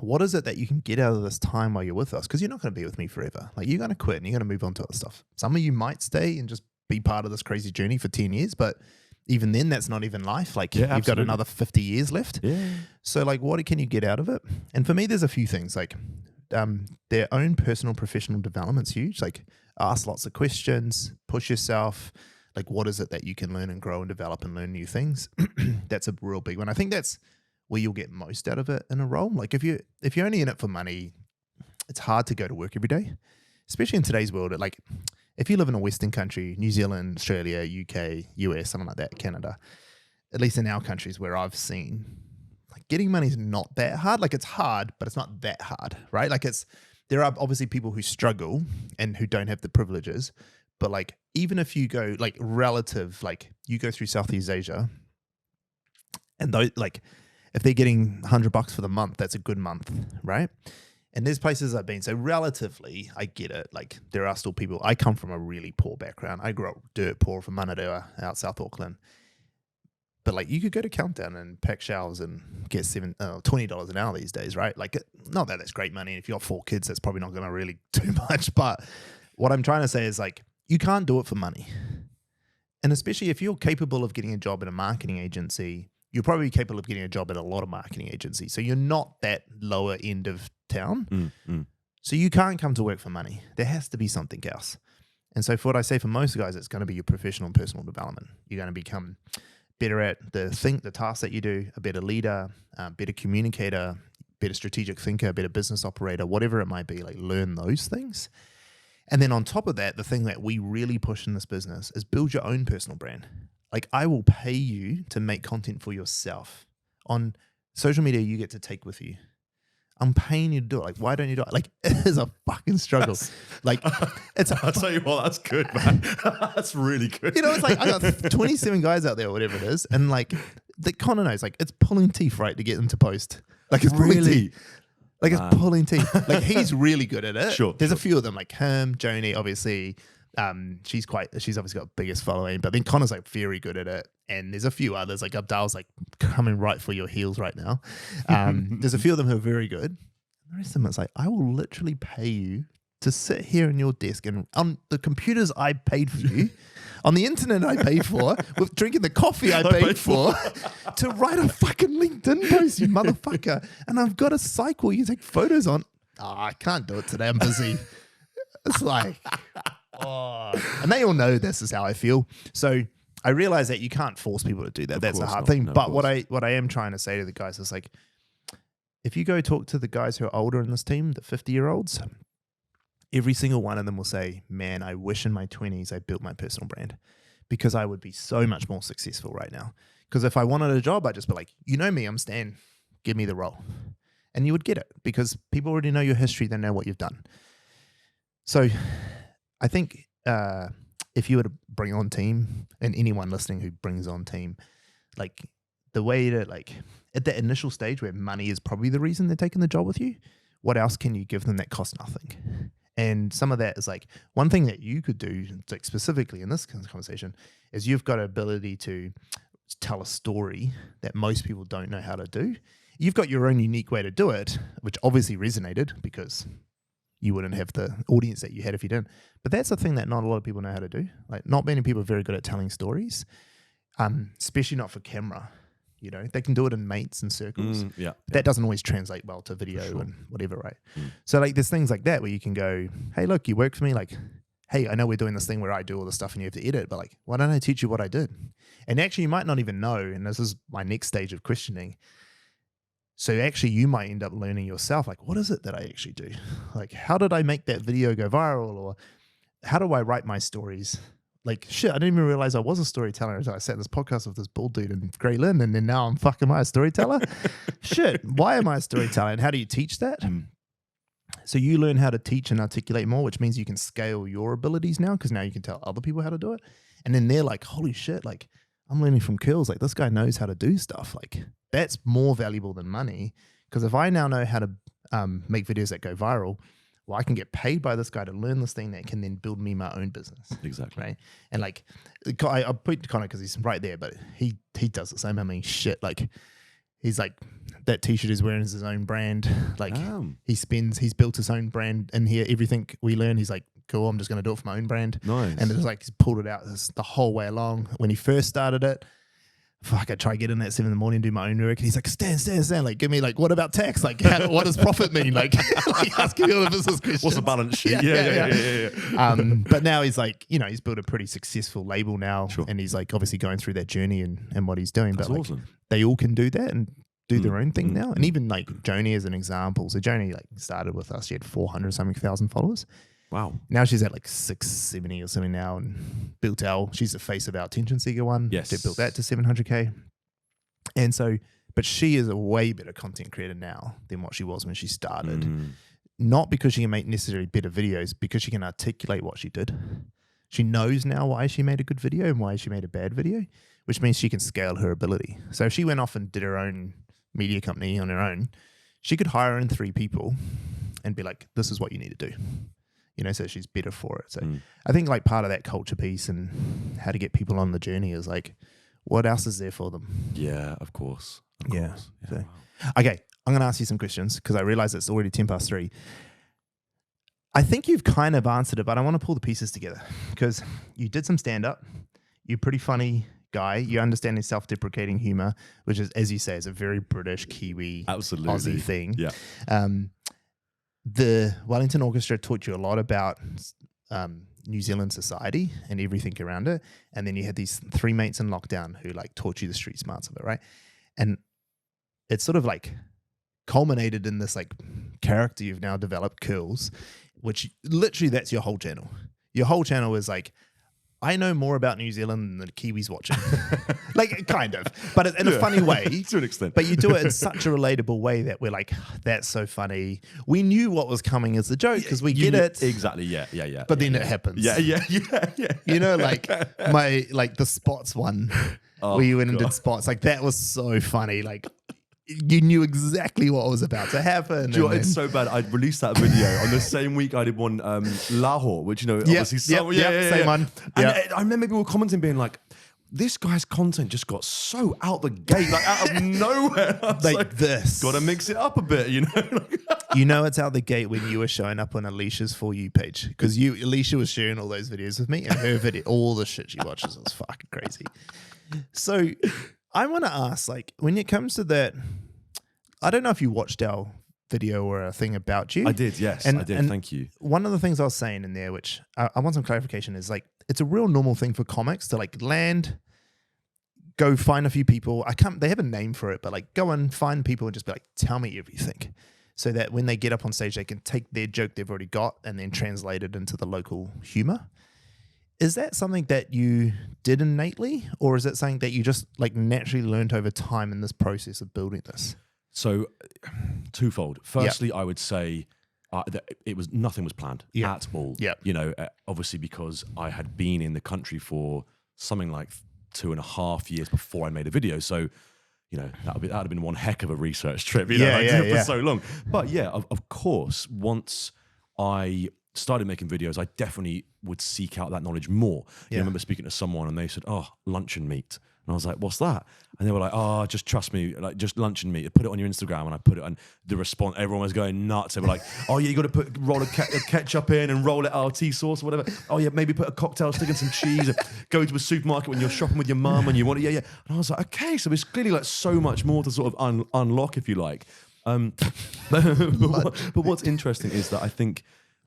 what is it that you can get out of this time while you're with us? Because you're not going to be with me forever. Like, you're going to quit and you're going to move on to other stuff. Some of you might stay and just be part of this crazy journey for 10 years, but even then, that's not even life. Like Yeah, you've got absolutely. another 50 years left. Yeah. So like, what can you get out of it? And for me, there's a few things like their own personal professional development's huge. Like ask lots of questions, push yourself. Like what is it that you can learn and grow and develop and learn new things? That's a real big one. I think that's where you'll get most out of it in a role. Like if you're only in it for money, it's hard to go to work every day, especially in today's world. Like if you live in a Western country, New Zealand, Australia, UK, US, something like that, Canada, at least in our countries where I've seen, like getting money is not that hard. Like it's hard, but it's not that hard, right? Like there are obviously people who struggle and who don't have the privileges, but like even if you go like relative, like you go through Southeast Asia and those like if they're getting $100 for the month, that's a good month, right? And there's places I've been. So relatively, I get it. Like there are still people. I come from a really poor background. I grew up dirt poor from Manarewa out South Auckland. But like you could go to Countdown and pack shelves and get $20 an hour these days, right? Like not that that's great money. If you've got 4 kids, that's probably not going to really do much. But what I'm trying to say is like you can't do it for money. And especially if you're capable of getting a job in a marketing agency, you're probably capable of getting a job at a lot of marketing agencies. So you're not that lower end of town. So you can't come to work for money. There has to be something else. And so for what I say for most guys, it's going to be your professional and personal development. You're going to become better at the tasks that you do, a better leader, better communicator, better strategic thinker, better business operator, whatever it might be. Like learn those things. And then on top of that, the thing that we really push in this business is build your own personal brand. Like I will pay you to make content for yourself. On social media, you get to take with you. I'm paying you to do it. Like, why don't you do it? Like, it is a fucking struggle. Like, it's I'll tell you what, that's good, man. That's really good. You know, it's like I got 27 guys out there, or whatever it is, and like the Connor knows, like it's pulling teeth, right, to get them to post. Like it's pulling teeth. Like it's pulling teeth. Like he's really good at it. Sure. There's a few of them, like him, Joni, obviously. She's obviously got the biggest following, but then Connor's like very good at it. And there's a few others, like Abdal's like coming right for your heels right now. There's a few of them who are very good. The rest of them, it's like, I will literally pay you to sit here in your desk and on the computers I paid for you, on the internet I paid for, with drinking the coffee I paid for, to write a fucking LinkedIn post, you motherfucker. And I've got a site where you take photos on. Oh, I can't do it today. I'm busy. It's like, oh. And they all know this is how I feel. So I realize that you can't force people to do that. That's a hard thing. No, but what I am trying to say to the guys is like, if you go talk to the guys who are older in this team, the 50-year-olds, every single one of them will say, man, I wish in my 20s I built my personal brand because I would be so much more successful right now. Because if I wanted a job, I'd just be like, you know me, I'm Stan, give me the role. And you would get it because people already know your history, they know what you've done. So I think if you were to bring on team, and anyone listening who brings on team, like the way to like at that initial stage where money is probably the reason they're taking the job with you, what else can you give them that costs nothing? And some of that is like one thing that you could do, like specifically in this conversation, is you've got an ability to tell a story that most people don't know how to do. You've got your own unique way to do it, which obviously resonated because you wouldn't have the audience that you had if you didn't. But that's a thing that not a lot of people know how to do. Like not many people are very good at telling stories, especially not for camera. You know, they can do it in mates and circles. But that doesn't always translate well to video and whatever, right? So like there's things like that where you can go, hey, look, you work for me. Like, hey, I know we're doing this thing where I do all the stuff and you have to edit, but like, why don't I teach you what I did? And actually you might not even know, and this is my next stage of questioning. So actually you might end up learning yourself, like, what is it that I actually do? Like, how did I make that video go viral? Or how do I write my stories? Like, shit, I didn't even realize I was a storyteller until I sat in this podcast with this bald dude in Grey Lynn, and then now I'm fucking a storyteller? Shit, why am I a storyteller? And how do you teach that? So you learn how to teach and articulate more, which means you can scale your abilities now because now you can tell other people how to do it. And then they're like, holy shit, like, I'm learning from Curls. Like, this guy knows how to do stuff. Like, that's more valuable than money. Because if I now know how to make videos that go viral, well, I can get paid by this guy to learn this thing that can then build me my own business. Exactly. Right. And like, I put Connor because he's right there, but he does the same. I mean, shit. Like, he's like, that t-shirt he's wearing is his own brand. Like, he's built his own brand in here. Everything we learn, he's like cool, I'm just going to do it for my own brand. Nice. And it was like, he's pulled it out the whole way along. When he first started it, fuck, I try to get in at 7 in the morning and do my own work. And he's like, Stan, like, give me, like, what about tax? Like, what does profit mean? Like asking me all the business questions. What's the balance sheet? Yeah. But now he's like, you know, he's built a pretty successful label now. Sure. And he's like obviously going through that journey and what he's doing. That's but like, awesome. they all can do that and do their own thing now. And even like Joni as an example. So Joni like started with us. She had 400 something thousand followers. Wow. Now she's at like 670 or something now, and built she's the face of our Attention Seeker one. Yes. They built that to 700K. And so, but she is a way better content creator now than what she was when she started. Not because she can make necessarily better videos, because she can articulate what she did. She knows now why she made a good video and why she made a bad video, which means she can scale her ability. So if she went off and did her own media company on her own, she could hire in 3 people and be like, this is what you need to do. You know, so she's better for it. So I think like part of that culture piece and how to get people on the journey is like, what else is there for them? Yeah, of course. Yeah. So, wow. okay, I'm going to ask you some questions because I realize it's already 3:10. I think you've kind of answered it, but I want to pull the pieces together because you did some stand-up. You're a pretty funny guy. You understand his self-deprecating humor, which is, as you say, is a very British, Kiwi, Absolutely. Aussie thing. Yeah. The Wellington Orchestra taught you a lot about New Zealand society and everything around it. And then you had these 3 mates in lockdown who like taught you the street smarts of it, right? And it's sort of like culminated in this like character you've now developed, Curls, which literally that's your whole channel. Your whole channel is like, I know more about New Zealand than the Kiwis watching. Like, kind of. But in a funny way. To an extent. But you do it in such a relatable way that we're like, that's so funny. We knew what was coming as the joke because we get it. Exactly, yeah. But then it happens. Yeah. You know, like the spots one where you went and did spots. Like, that was so funny. Like, you knew exactly what was about to happen. Do you know, it's so bad. I released that video on the same week I did one, Lahore, which, you know, obviously same one. And I remember people commenting being like, this guy's content just got so out the gate, like out of nowhere. Like this. Got to mix it up a bit, you know? You know it's out the gate when you were showing up on Alicia's For You page. Because Alicia was sharing all those videos with me, and her video, all the shit she watches was fucking crazy. So I want to ask, like, when it comes to that, I don't know if you watched our video or a thing about you. I did, yes. I did, thank you. One of the things I was saying in there, which I want some clarification, is like, it's a real normal thing for comics to like land, go find a few people. They have a name for it, but like go and find people and just be like, tell me everything. So that when they get up on stage, they can take their joke they've already got and then translate it into the local humor. Is that something that you did innately, or is it something that you just like naturally learned over time in this process of building this? So twofold. Firstly, I would say that nothing was planned at all. Yeah. You know, obviously because I had been in the country for something like 2.5 years before I made a video. So, you know, that would have been one heck of a research trip, you know, I did it for so long. But yeah, of course, once I started making videos, I definitely would seek out that knowledge more. I remember speaking to someone and they said, oh, luncheon meat. And I was like, what's that? And they were like, oh, just trust me, like just luncheon meat. Put it on your Instagram. And I put it on the response. Everyone was going nuts. They were like, oh yeah, you got to roll a ketchup in and roll it RT sauce or whatever. Oh yeah, maybe put a cocktail stick and some cheese. And go to a supermarket when you're shopping with your mum and you want it. Yeah. And I was like, okay, so there's clearly like so much more to sort of unlock, if you like. But what's interesting is that I think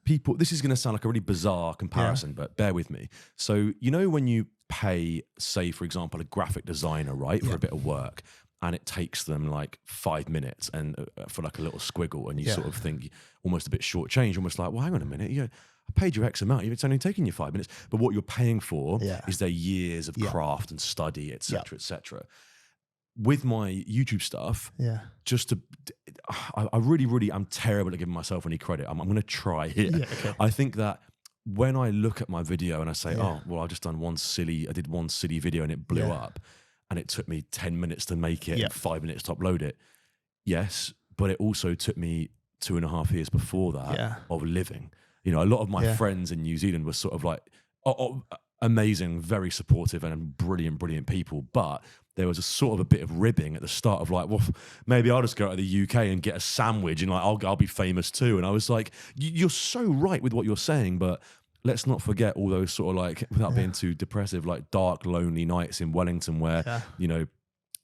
people, this is going to sound like a really bizarre comparison, but bear with me. So, you know, when you pay, say, for example, a graphic designer, right, for a bit of work, and it takes them like 5 minutes and for like a little squiggle, and you sort of think almost a bit short change, almost like, well, hang on a minute, I paid you X amount, it's only taking you 5 minutes. But what you're paying for is their years of craft and study, etc., etc. With my YouTube stuff, I really am terrible at giving myself any credit. I'm going to try here. I think that when I look at my video and I say, oh, well, I did one silly video and it blew up and it took me 10 minutes to make it and 5 minutes to upload it. Yes, but it also took me 2.5 years before that of living. You know, a lot of my friends in New Zealand were sort of like, amazing, very supportive and brilliant people, but there was a sort of a bit of ribbing at the start of like, well, maybe I'll just go to the UK and get a sandwich and like I'll be famous too. And I was like, you're so right with what you're saying, but let's not forget all those sort of like, without being too depressive, like dark, lonely nights in Wellington where, you know,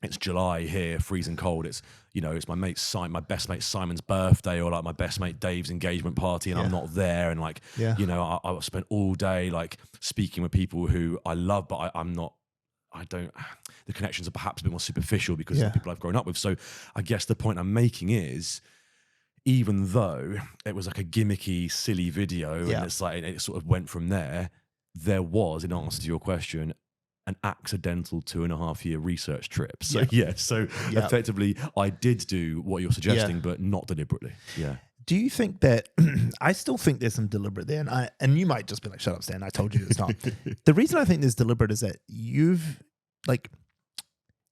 it's July here, freezing cold. It's, you know, it's my best mate Simon's birthday, or like my best mate Dave's engagement party, and I'm not there. And like, you know, I spent all day like speaking with people who I love, but the connections are perhaps a bit more superficial because of the people I've grown up with. So I guess the point I'm making is, even though it was like a gimmicky, silly video, and it's like it sort of went from there, there was, in answer to your question, an accidental 2.5-year research trip. So effectively I did do what you're suggesting, but not deliberately. Yeah. Do you think that I still think there's some deliberate there, and you might just be like, shut up, Stan, I told you it's not. The reason I think there's deliberate is that you've like,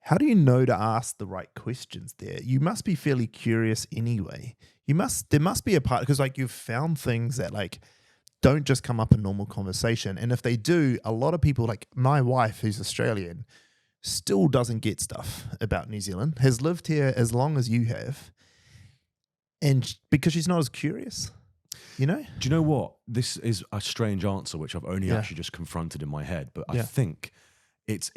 how do you know to ask the right questions there? You must be fairly curious anyway. There must be a part, because like you've found things that like don't just come up in normal conversation. And if they do, a lot of people, like my wife, who's Australian, still doesn't get stuff about New Zealand, has lived here as long as you have. And because she's not as curious, you know? Do you know what? This is a strange answer, which I've only actually just confronted in my head. But I think it's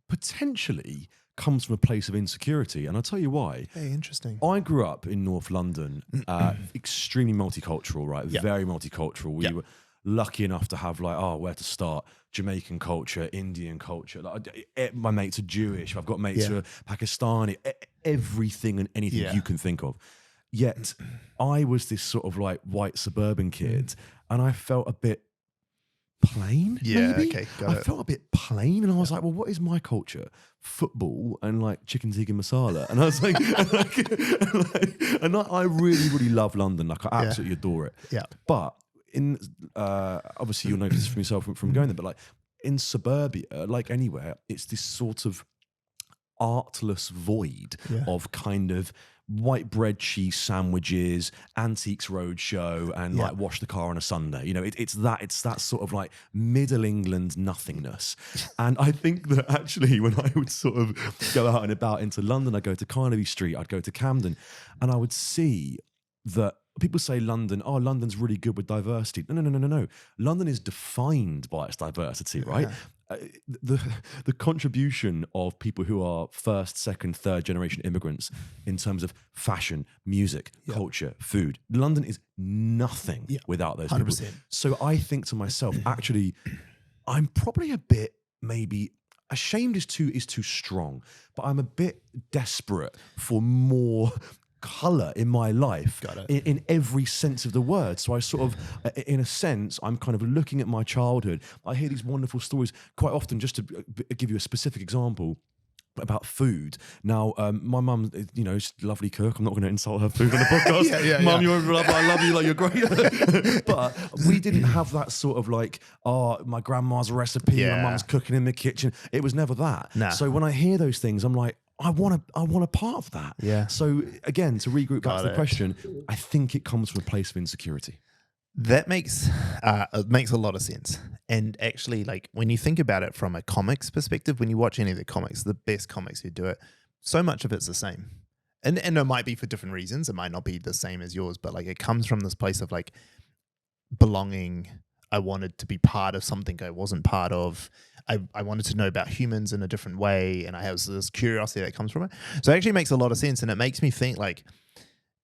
potentially comes from a place of insecurity. And I'll tell you why. Hey, interesting. I grew up in North London, extremely multicultural, right? Very multicultural. We were lucky enough to have like, where to start? Jamaican culture, Indian culture. Like, my mates are Jewish. I've got mates who are Pakistani. Everything and anything you can think of. Yet I was this sort of like white suburban kid, and I felt a bit plain. Maybe? Okay, I felt a bit plain, and I was like, well, what is my culture? Football and like chicken tikka masala. And I was like, I really, really love London. Like, I absolutely adore it. Yeah. But in obviously you'll notice from yourself from going there, but like in suburbia, like anywhere, it's this sort of artless void of kind of white bread cheese sandwiches, Antiques Roadshow, and like wash the car on a Sunday. You know, it's that sort of like middle England nothingness. And I think that actually when I would sort of go out and about into London, I'd go to Carnaby Street, I'd go to Camden, and I would see that people say London's really good with diversity. No. London is defined by its diversity, right? The contribution of people who are first, second, third generation immigrants in terms of fashion, music, culture, food. London is nothing without those 100%. People. So I think to myself, actually, I'm probably a bit maybe ashamed is too strong, but I'm a bit desperate for more colour in my life in every sense of the word. So I sort of, in a sense, I'm kind of looking at my childhood. I hear these wonderful stories quite often, just to give you a specific example about food. Now, my mum, you know, she's a lovely cook. I'm not going to insult her food on the podcast. Mum, you're lovely. I love you. Like, you're great. But we didn't have that sort of like, my grandma's recipe, my mum's cooking in the kitchen. It was never that. Nah. So when I hear those things, I'm like, I want a part of that. Yeah. So again, to regroup back to the question, I think it comes from a place of insecurity. That makes a lot of sense. And actually, like when you think about it from a comics perspective, when you watch any of the comics, the best comics who do it, so much of it's the same. And it might be for different reasons. It might not be the same as yours, but like it comes from this place of like belonging. I wanted to be part of something I wasn't part of. I wanted to know about humans in a different way, and I have this curiosity that comes from it. So it actually makes a lot of sense, and it makes me think like,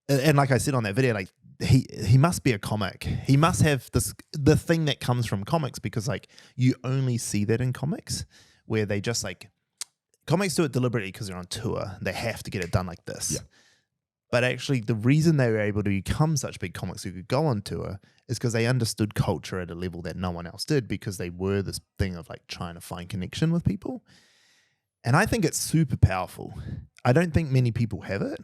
and like I said on that video, like he must be a comic. He must have the thing that comes from comics, because like you only see that in comics where they just like, comics do it deliberately because they're on tour. They have to get it done like this. Yeah. But actually, the reason they were able to become such big comics who could go on tour is because they understood culture at a level that no one else did, because they were this thing of like trying to find connection with people. And I think it's super powerful. I don't think many people have it.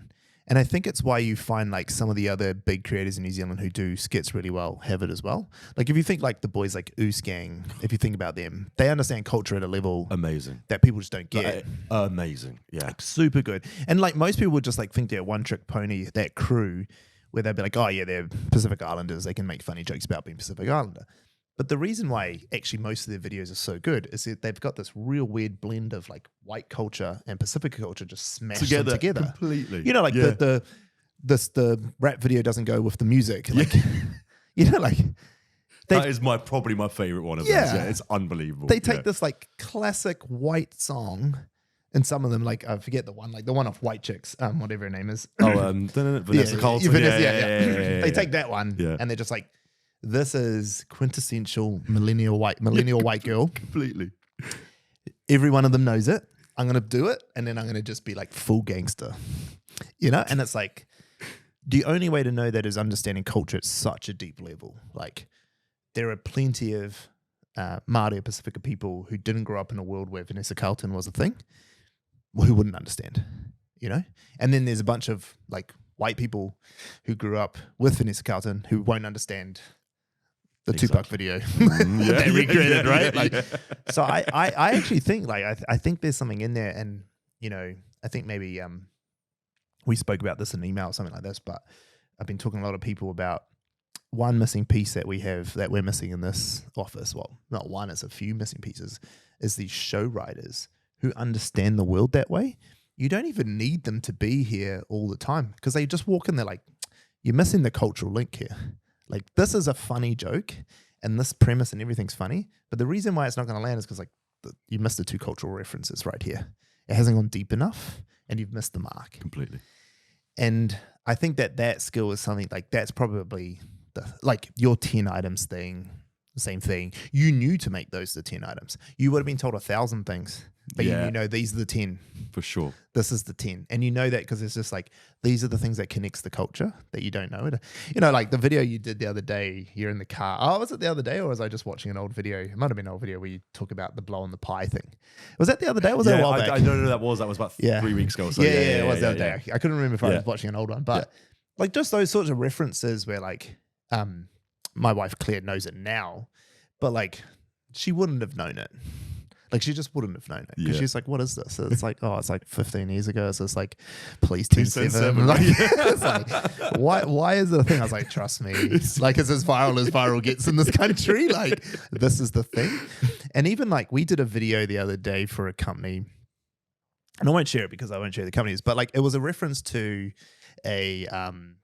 And I think it's why you find like some of the other big creators in New Zealand who do skits really well have it as well. Like if you think like the boys like Oos Gang, if you think about them, they understand culture at a level amazing that people just don't get. Amazing. Yeah. Like, super good. And like most people would just like think they're one trick pony, that crew, where they'd be like, oh yeah, they're Pacific Islanders. They can make funny jokes about being Pacific Islander. But the reason why actually most of their videos are so good is that they've got this real weird blend of like white culture and Pacific culture just smashed together completely. You know, like the rap video doesn't go with the music. Like, you know, like That is probably my favorite one of those. Yeah. Yeah, it's unbelievable. They take this like classic white song, and some of them, like I forget the one off White Chicks, whatever her name is. Vanessa Carlton. Vanessa, Yeah. They take that one, and they're just like, this is quintessential millennial white girl. Completely. Every one of them knows it. I'm gonna do it, and then I'm gonna just be like full gangster, And it's like the only way to know that is understanding culture at such a deep level. Like there are plenty of Māori or Pacifica people who didn't grow up in a world where Vanessa Carlton was a thing, who wouldn't understand, And then there's a bunch of like white people who grew up with Vanessa Carlton who won't understand the Tupac video they recreated, right? So I actually think I think there's something in there, and I think maybe we spoke about this in email or something like this, but I've been talking to a lot of people about one missing piece that we're missing in this office. Well, not one, it's a few missing pieces, is these show writers who understand the world that way. You don't even need them to be here all the time because they just walk in there like, you're missing the cultural link here. Like, this is a funny joke and this premise and everything's funny, but the reason why it's not going to land is because you missed the two cultural references right here. It hasn't gone deep enough and you've missed the mark. Completely. And I think that skill is something like that's probably your 10 items thing, same thing. You knew to make those the 10 items. You would have been told 1,000 things, but you know these are the 10. For sure. This is the 10. And you know that because it's just like, these are the things that connects the culture that you don't know it. Like the video you did the other day, you're in the car. Oh, was it the other day or was I just watching an old video? It might have been an old video where you talk about the blow on the pie thing. Was that the other day or was that a while back? I don't know that was about 3 weeks ago or so. It was the other day. I couldn't remember if I was watching an old one, but like just those sorts of references where like, my wife Claire knows it now, but like she wouldn't have known it. Like she just wouldn't have known it because she's like, "What is this?" And it's like, "Oh, it's like 15 years ago." It's just like, "Please, 10-7." Like, it's like, why is it a thing? I was like, "Trust me, like it's as viral gets in this country. Like this is the thing." And even like we did a video the other day for a company, and I won't share it because I won't share the companies, but like it was a reference to a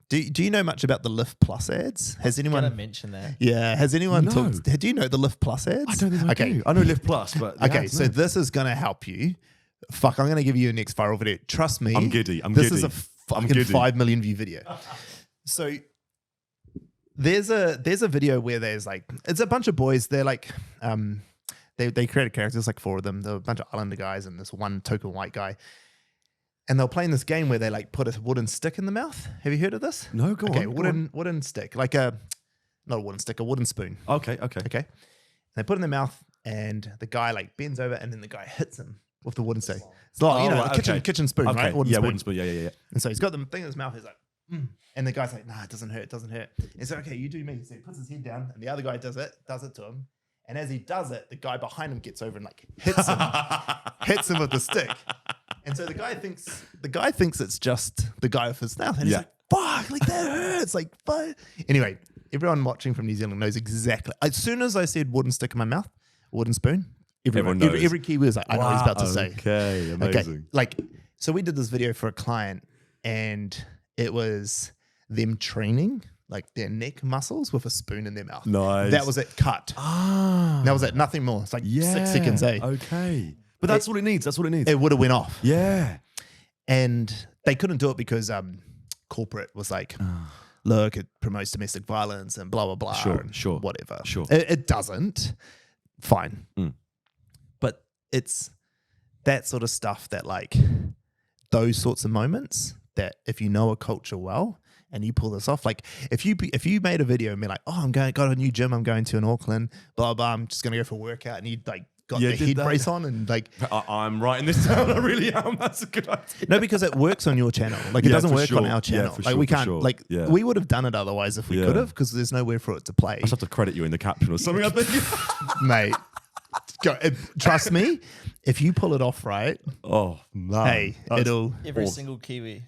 do you know much about the Lift Plus ads? Has anyone gonna mention that? Yeah, has anyone No. talked? Do you know the Lift Plus ads? I don't think I do. I know Lift Plus, but Okay, so this is gonna help you. Fuck, I'm gonna give you a next viral video. Trust me, I'm giddy. This is a fucking 5 million view video. So there's a video where there's like it's a bunch of boys. They're like they created characters, like 4 of them. There were a bunch of Islander guys and this one token white guy. And they're playing this game where they like put a wooden stick in the mouth. Have you heard of this? No, go on. Wooden stick, like not a wooden stick, a wooden spoon. Okay. And they put it in their mouth, and the guy like bends over, and then the guy hits him with the wooden stick. It's like a kitchen spoon, right? Wooden spoon. Yeah. And so he's got the thing in his mouth. He's like, and the guy's like, "Nah, it doesn't hurt. And so okay, you do me. So he puts his head down, and the other guy does it to him. And as he does it, the guy behind him gets over and like hits him with the stick. And so the guy thinks it's just the guy with his mouth. And he's like, fuck, like that hurts. Like, fuck. Anyway, everyone watching from New Zealand knows exactly. As soon as I said wooden stick in my mouth, wooden spoon, everyone knows. Every Kiwi was like, I know what he's about to say. Okay, amazing. Okay. Like, so we did this video for a client, and it was them training like their neck muscles with a spoon in their mouth. Nice. That was it, cut. That was it, nothing more. It's like 6 seconds, eh? Okay. But that's what it needs. It would have went off. Yeah. And they couldn't do it because corporate was like, look, it promotes domestic violence and blah, blah, blah. Sure. Whatever. Sure. It doesn't. Fine. But it's that sort of stuff that like those sorts of moments that if you know a culture well and you pull this off, like if you made a video and be like, oh, got a new gym I'm going to in Auckland, blah, blah, I'm just going to go for a workout, and you like got the head brace on and like I'm writing this down. I really am. That's a good idea. No, because it works on your channel. Like it doesn't work on our channel. Like we can't. Like we would have done it otherwise if we could have, because there's nowhere for it to play. I just have to credit you in the caption or something. I think, mate. Trust me, if you pull it off right, oh man, hey, it'll every single Kiwi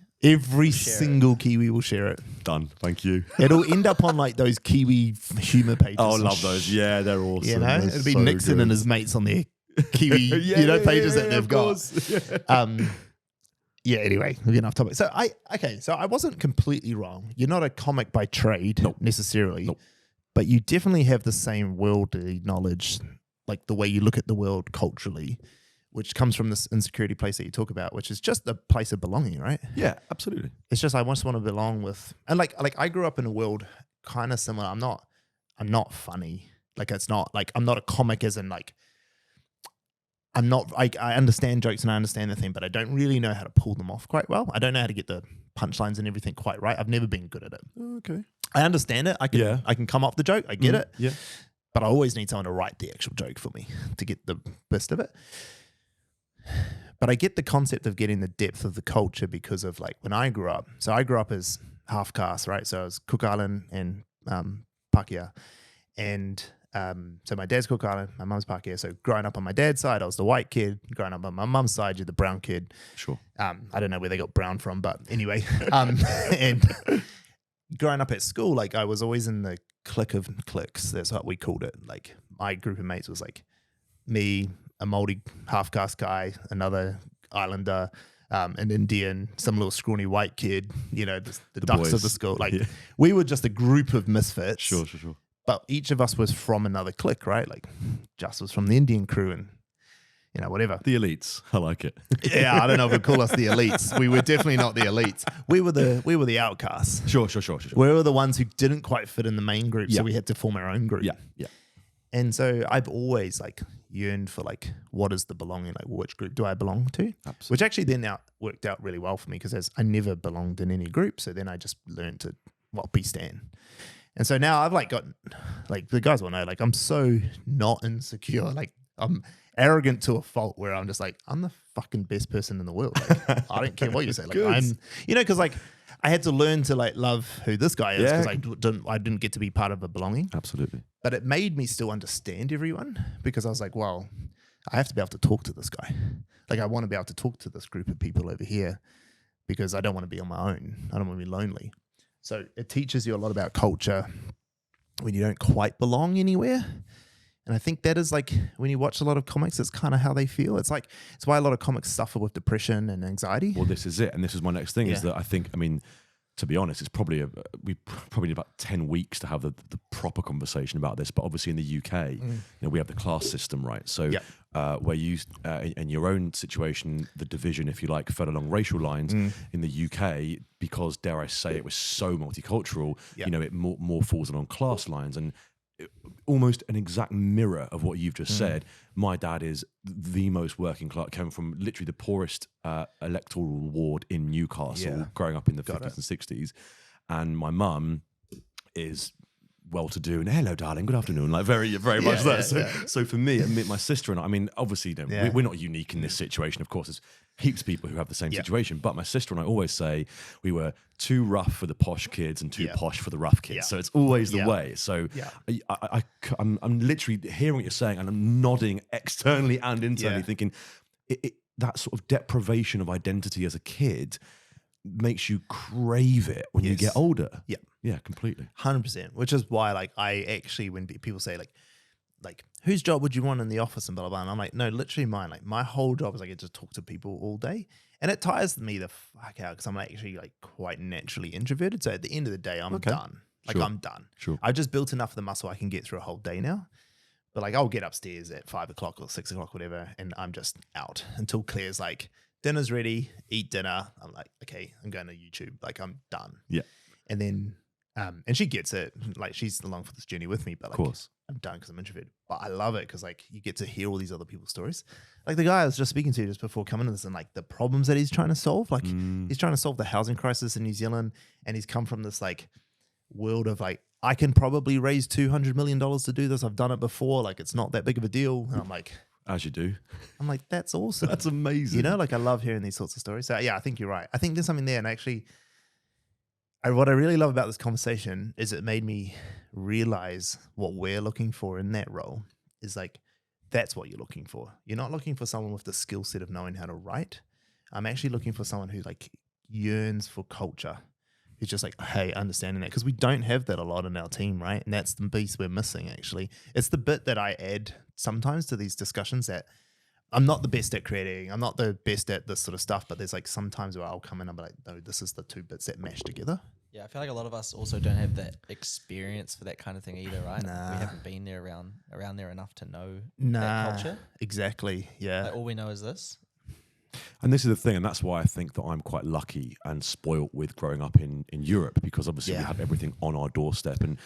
will share it. Done. Thank you. It'll end up on like those Kiwi humor pages. Oh, I love those. Yeah, they're awesome. You know, it'll be so Nixon good. And his mates on their Kiwi, pages that they've got. Yeah. Anyway, we're getting off topic. So I wasn't completely wrong. You're not a comic by trade necessarily, but you definitely have the same worldly knowledge, like the way you look at the world culturally, which comes from this insecurity place that you talk about, which is just a place of belonging, right? Yeah, absolutely. It's just I just want to belong with, and like I grew up in a world kind of similar. I'm not funny. Like it's not like I'm not a comic as in like I'm not like I understand jokes and I understand the thing, but I don't really know how to pull them off quite well. I don't know how to get the punchlines and everything quite right. I've never been good at it. Okay. I understand it. I can come up the joke. I get it. Yeah. But I always need someone to write the actual joke for me to get the best of it. But I get the concept of getting the depth of the culture because of like when I grew up. So I grew up as half caste, right? So I was Cook Island and Pākehā. And so my dad's Cook Island, my mum's Pākehā. So growing up on my dad's side, I was the white kid. Growing up on my mum's side, you're the brown kid. Sure. I don't know where they got brown from, but anyway. And growing up at school, like I was always in the clique of cliques. That's what we called it. Like my group of mates was like me, a Māori half caste guy, another Islander, an Indian, some little scrawny white kid, you know, the ducks boys. of the school. Like we were just a group of misfits. Sure. But each of us was from another clique, right? Like Just was from the Indian crew and, you know, whatever. The elites. I like it. Yeah, I don't know if we'd call us the elites. We were definitely not the elites. We were the outcasts. Sure. We were the ones who didn't quite fit in the main group, Yeah. so we had to form our own group. Yeah. And so I've always like yearned for like, what is the belonging? Like, which group do I belong to? Absolutely. Which actually then worked out really well for me because I never belonged in any group. So then I just learned to be Stan. And so now I've like got like the guys will know like I'm so not insecure. Like I'm arrogant to a fault where I'm just like I'm the fucking best person in the world. Like, I don't care what you say. Like Good. I'm, you know, because like I had to learn to like love who this guy is because Yeah. I didn't get to be part of a belonging. Absolutely. But it made me still understand everyone because I was like, well, I have to be able to talk to this guy. Like I want to be able to talk to this group of people over here because I don't want to be on my own. I don't want to be lonely. So it teaches you a lot about culture when you don't quite belong anywhere. And I think that is like when you watch a lot of comics, it's kind of how they feel. It's why a lot of comics suffer with depression and anxiety. Well, this is it. And this is my next thing is that I think, I mean, to be honest, it's probably we probably need about 10 weeks to have the proper conversation about this. But obviously in the UK, you know, we have the class system, right? So where you, in your own situation, the division, if you like, fell along racial lines in the UK, because dare I say it was so multicultural, you know, it more falls along class lines. And almost an exact mirror of what you've just said. My dad is the most working class, came from literally the poorest electoral ward in Newcastle, growing up in the 50s and 60s. And my mum is well-to-do and hello, darling, good afternoon, like very, very much that. So for me, my sister and I mean, obviously, you know, we're not unique in this situation. Of course, there's heaps of people who have the same situation. But my sister and I always say we were too rough for the posh kids and too posh for the rough kids. So it's always the way. So I'm literally hearing what you're saying and I'm nodding externally and internally thinking that sort of deprivation of identity as a kid makes you crave it when you get older. Yeah, completely. 100%. Which is why, like, I actually, when people say, like, whose job would you want in the office and blah, blah, blah, and I'm like, no, literally mine. Like, my whole job is I get to talk to people all day. And it tires me the fuck out because I'm actually, like, quite naturally introverted. So at the end of the day, I'm done. Like, I'm done. Sure. I've just built enough of the muscle I can get through a whole day now. But, like, I'll get upstairs at 5 o'clock or 6 o'clock, whatever, and I'm just out until Claire's like, dinner's ready, eat dinner. I'm like, okay, I'm going to YouTube. Like, I'm done. Yeah. And then, and she gets it. Like, she's along for this journey with me, but like, Of course. I'm done because I'm introverted. But I love it because like you get to hear all these other people's stories. Like the guy I was just speaking to just before coming to this and like the problems that he's trying to solve. Like he's trying to solve the housing crisis in New Zealand. And he's come from this like world of like, I can probably raise $200 million to do this. I've done it before. Like it's not that big of a deal. And I'm like, as you do. I'm like, that's awesome. That's amazing. You know, like I love hearing these sorts of stories. So yeah, I think you're right. I think there's something there. And actually, what I really love about this conversation is it made me realize what we're looking for in that role is like, that's what you're looking for. You're not looking for someone with the skill set of knowing how to write. I'm actually looking for someone who like yearns for culture. Who's just like, hey, understanding that. Because we don't have that a lot in our team, right? And that's the piece we're missing, actually. It's the bit that I add sometimes to these discussions that I'm not the best at creating. I'm not the best at this sort of stuff, but there's like sometimes where I'll come in and be like, no, this is the two bits that mash together. Yeah, I feel like a lot of us also don't have that experience for that kind of thing either, right? Nah. We haven't been there around there enough to know Nah, that culture. exactly. Yeah. Like, all we know is this. And this is the thing, and that's why I think that I'm quite lucky and spoilt with growing up in Europe, because obviously we Yeah. have everything on our doorstep. And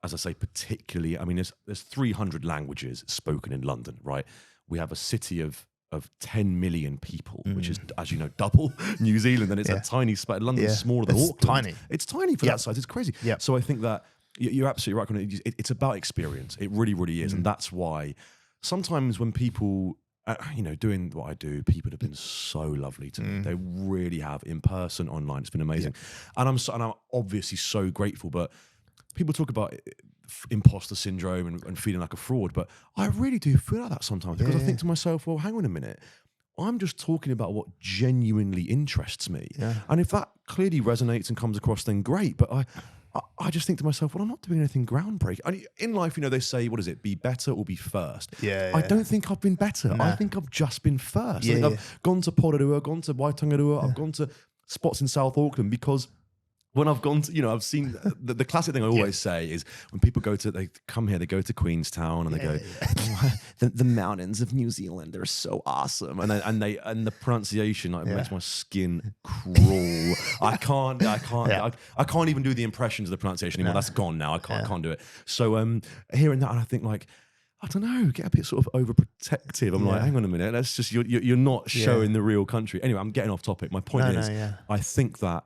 as I say, particularly, I mean, there's 300 languages spoken in London, right? We have a city of 10 million people, which is, as you know, double New Zealand, and it's a tiny spot. London's Yeah. smaller than It's Auckland. tiny. It's tiny for that size. It's crazy. Yep. So I think that you're absolutely right. Conor. It's about experience. It really, really is, and that's why sometimes when people, doing what I do, people have been so lovely to me. They really have, in person, online. It's been amazing, and I'm obviously so grateful. But people talk about imposter syndrome and feeling like a fraud, but I really do feel like that sometimes, because I think to myself, well, hang on a minute, I'm just talking about what genuinely interests me, and if that clearly resonates and comes across, then great. But I just think to myself, well, I'm not doing anything groundbreaking. In life, they say, what is it, be better or be first? I don't think I've been better. I think I've just been first. I think I've gone to Aotearoa, gone to Waitangaroa, I've gone to spots in South Auckland, because when I've gone to, I've seen the classic thing I always say is when people they come here, they go to Queenstown and they go, the mountains of New Zealand, they're so awesome. And the pronunciation makes my skin crawl. I can't even do the impressions of the pronunciation anymore. That's gone now. I can't do it. So hearing that, and I think like, I don't know, get a bit sort of overprotective. I'm like, hang on a minute, that's just, you're not showing the real country. Anyway, I'm getting off topic. My point is, I think that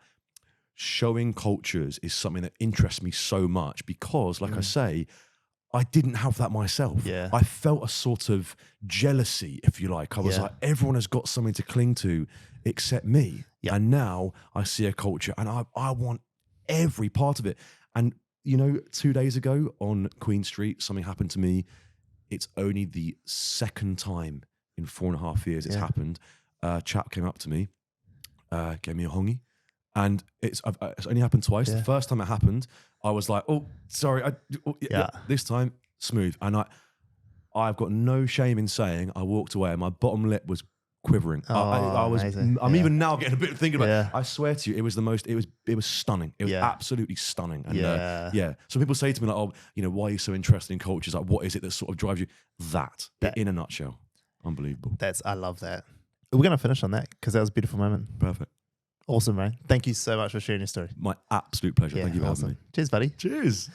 showing cultures is something that interests me so much, because, like I say, I didn't have that myself. I felt a sort of jealousy, if you like. I was like, everyone has got something to cling to except me. And now I see a culture and I want every part of it. And, 2 days ago on Queen Street, something happened to me. It's only the second time in 4.5 years it's happened. A chap came up to me, gave me a hongi. And it's only happened twice. The first time it happened, I was like, "Oh, sorry." This time, smooth. And I've got no shame in saying I walked away and my bottom lip was quivering. I'm even now getting a bit thinking about it. I swear to you, it was the most. It was stunning. It was absolutely stunning. And So people say to me like, "Oh, why are you so interested in cultures? Like, what is it that sort of drives you?" That in a nutshell, unbelievable. I love that. We're gonna finish on that because that was a beautiful moment. Perfect. Awesome, man. Thank you so much for sharing your story. My absolute pleasure. Thank you for having me. Cheers, buddy. Cheers.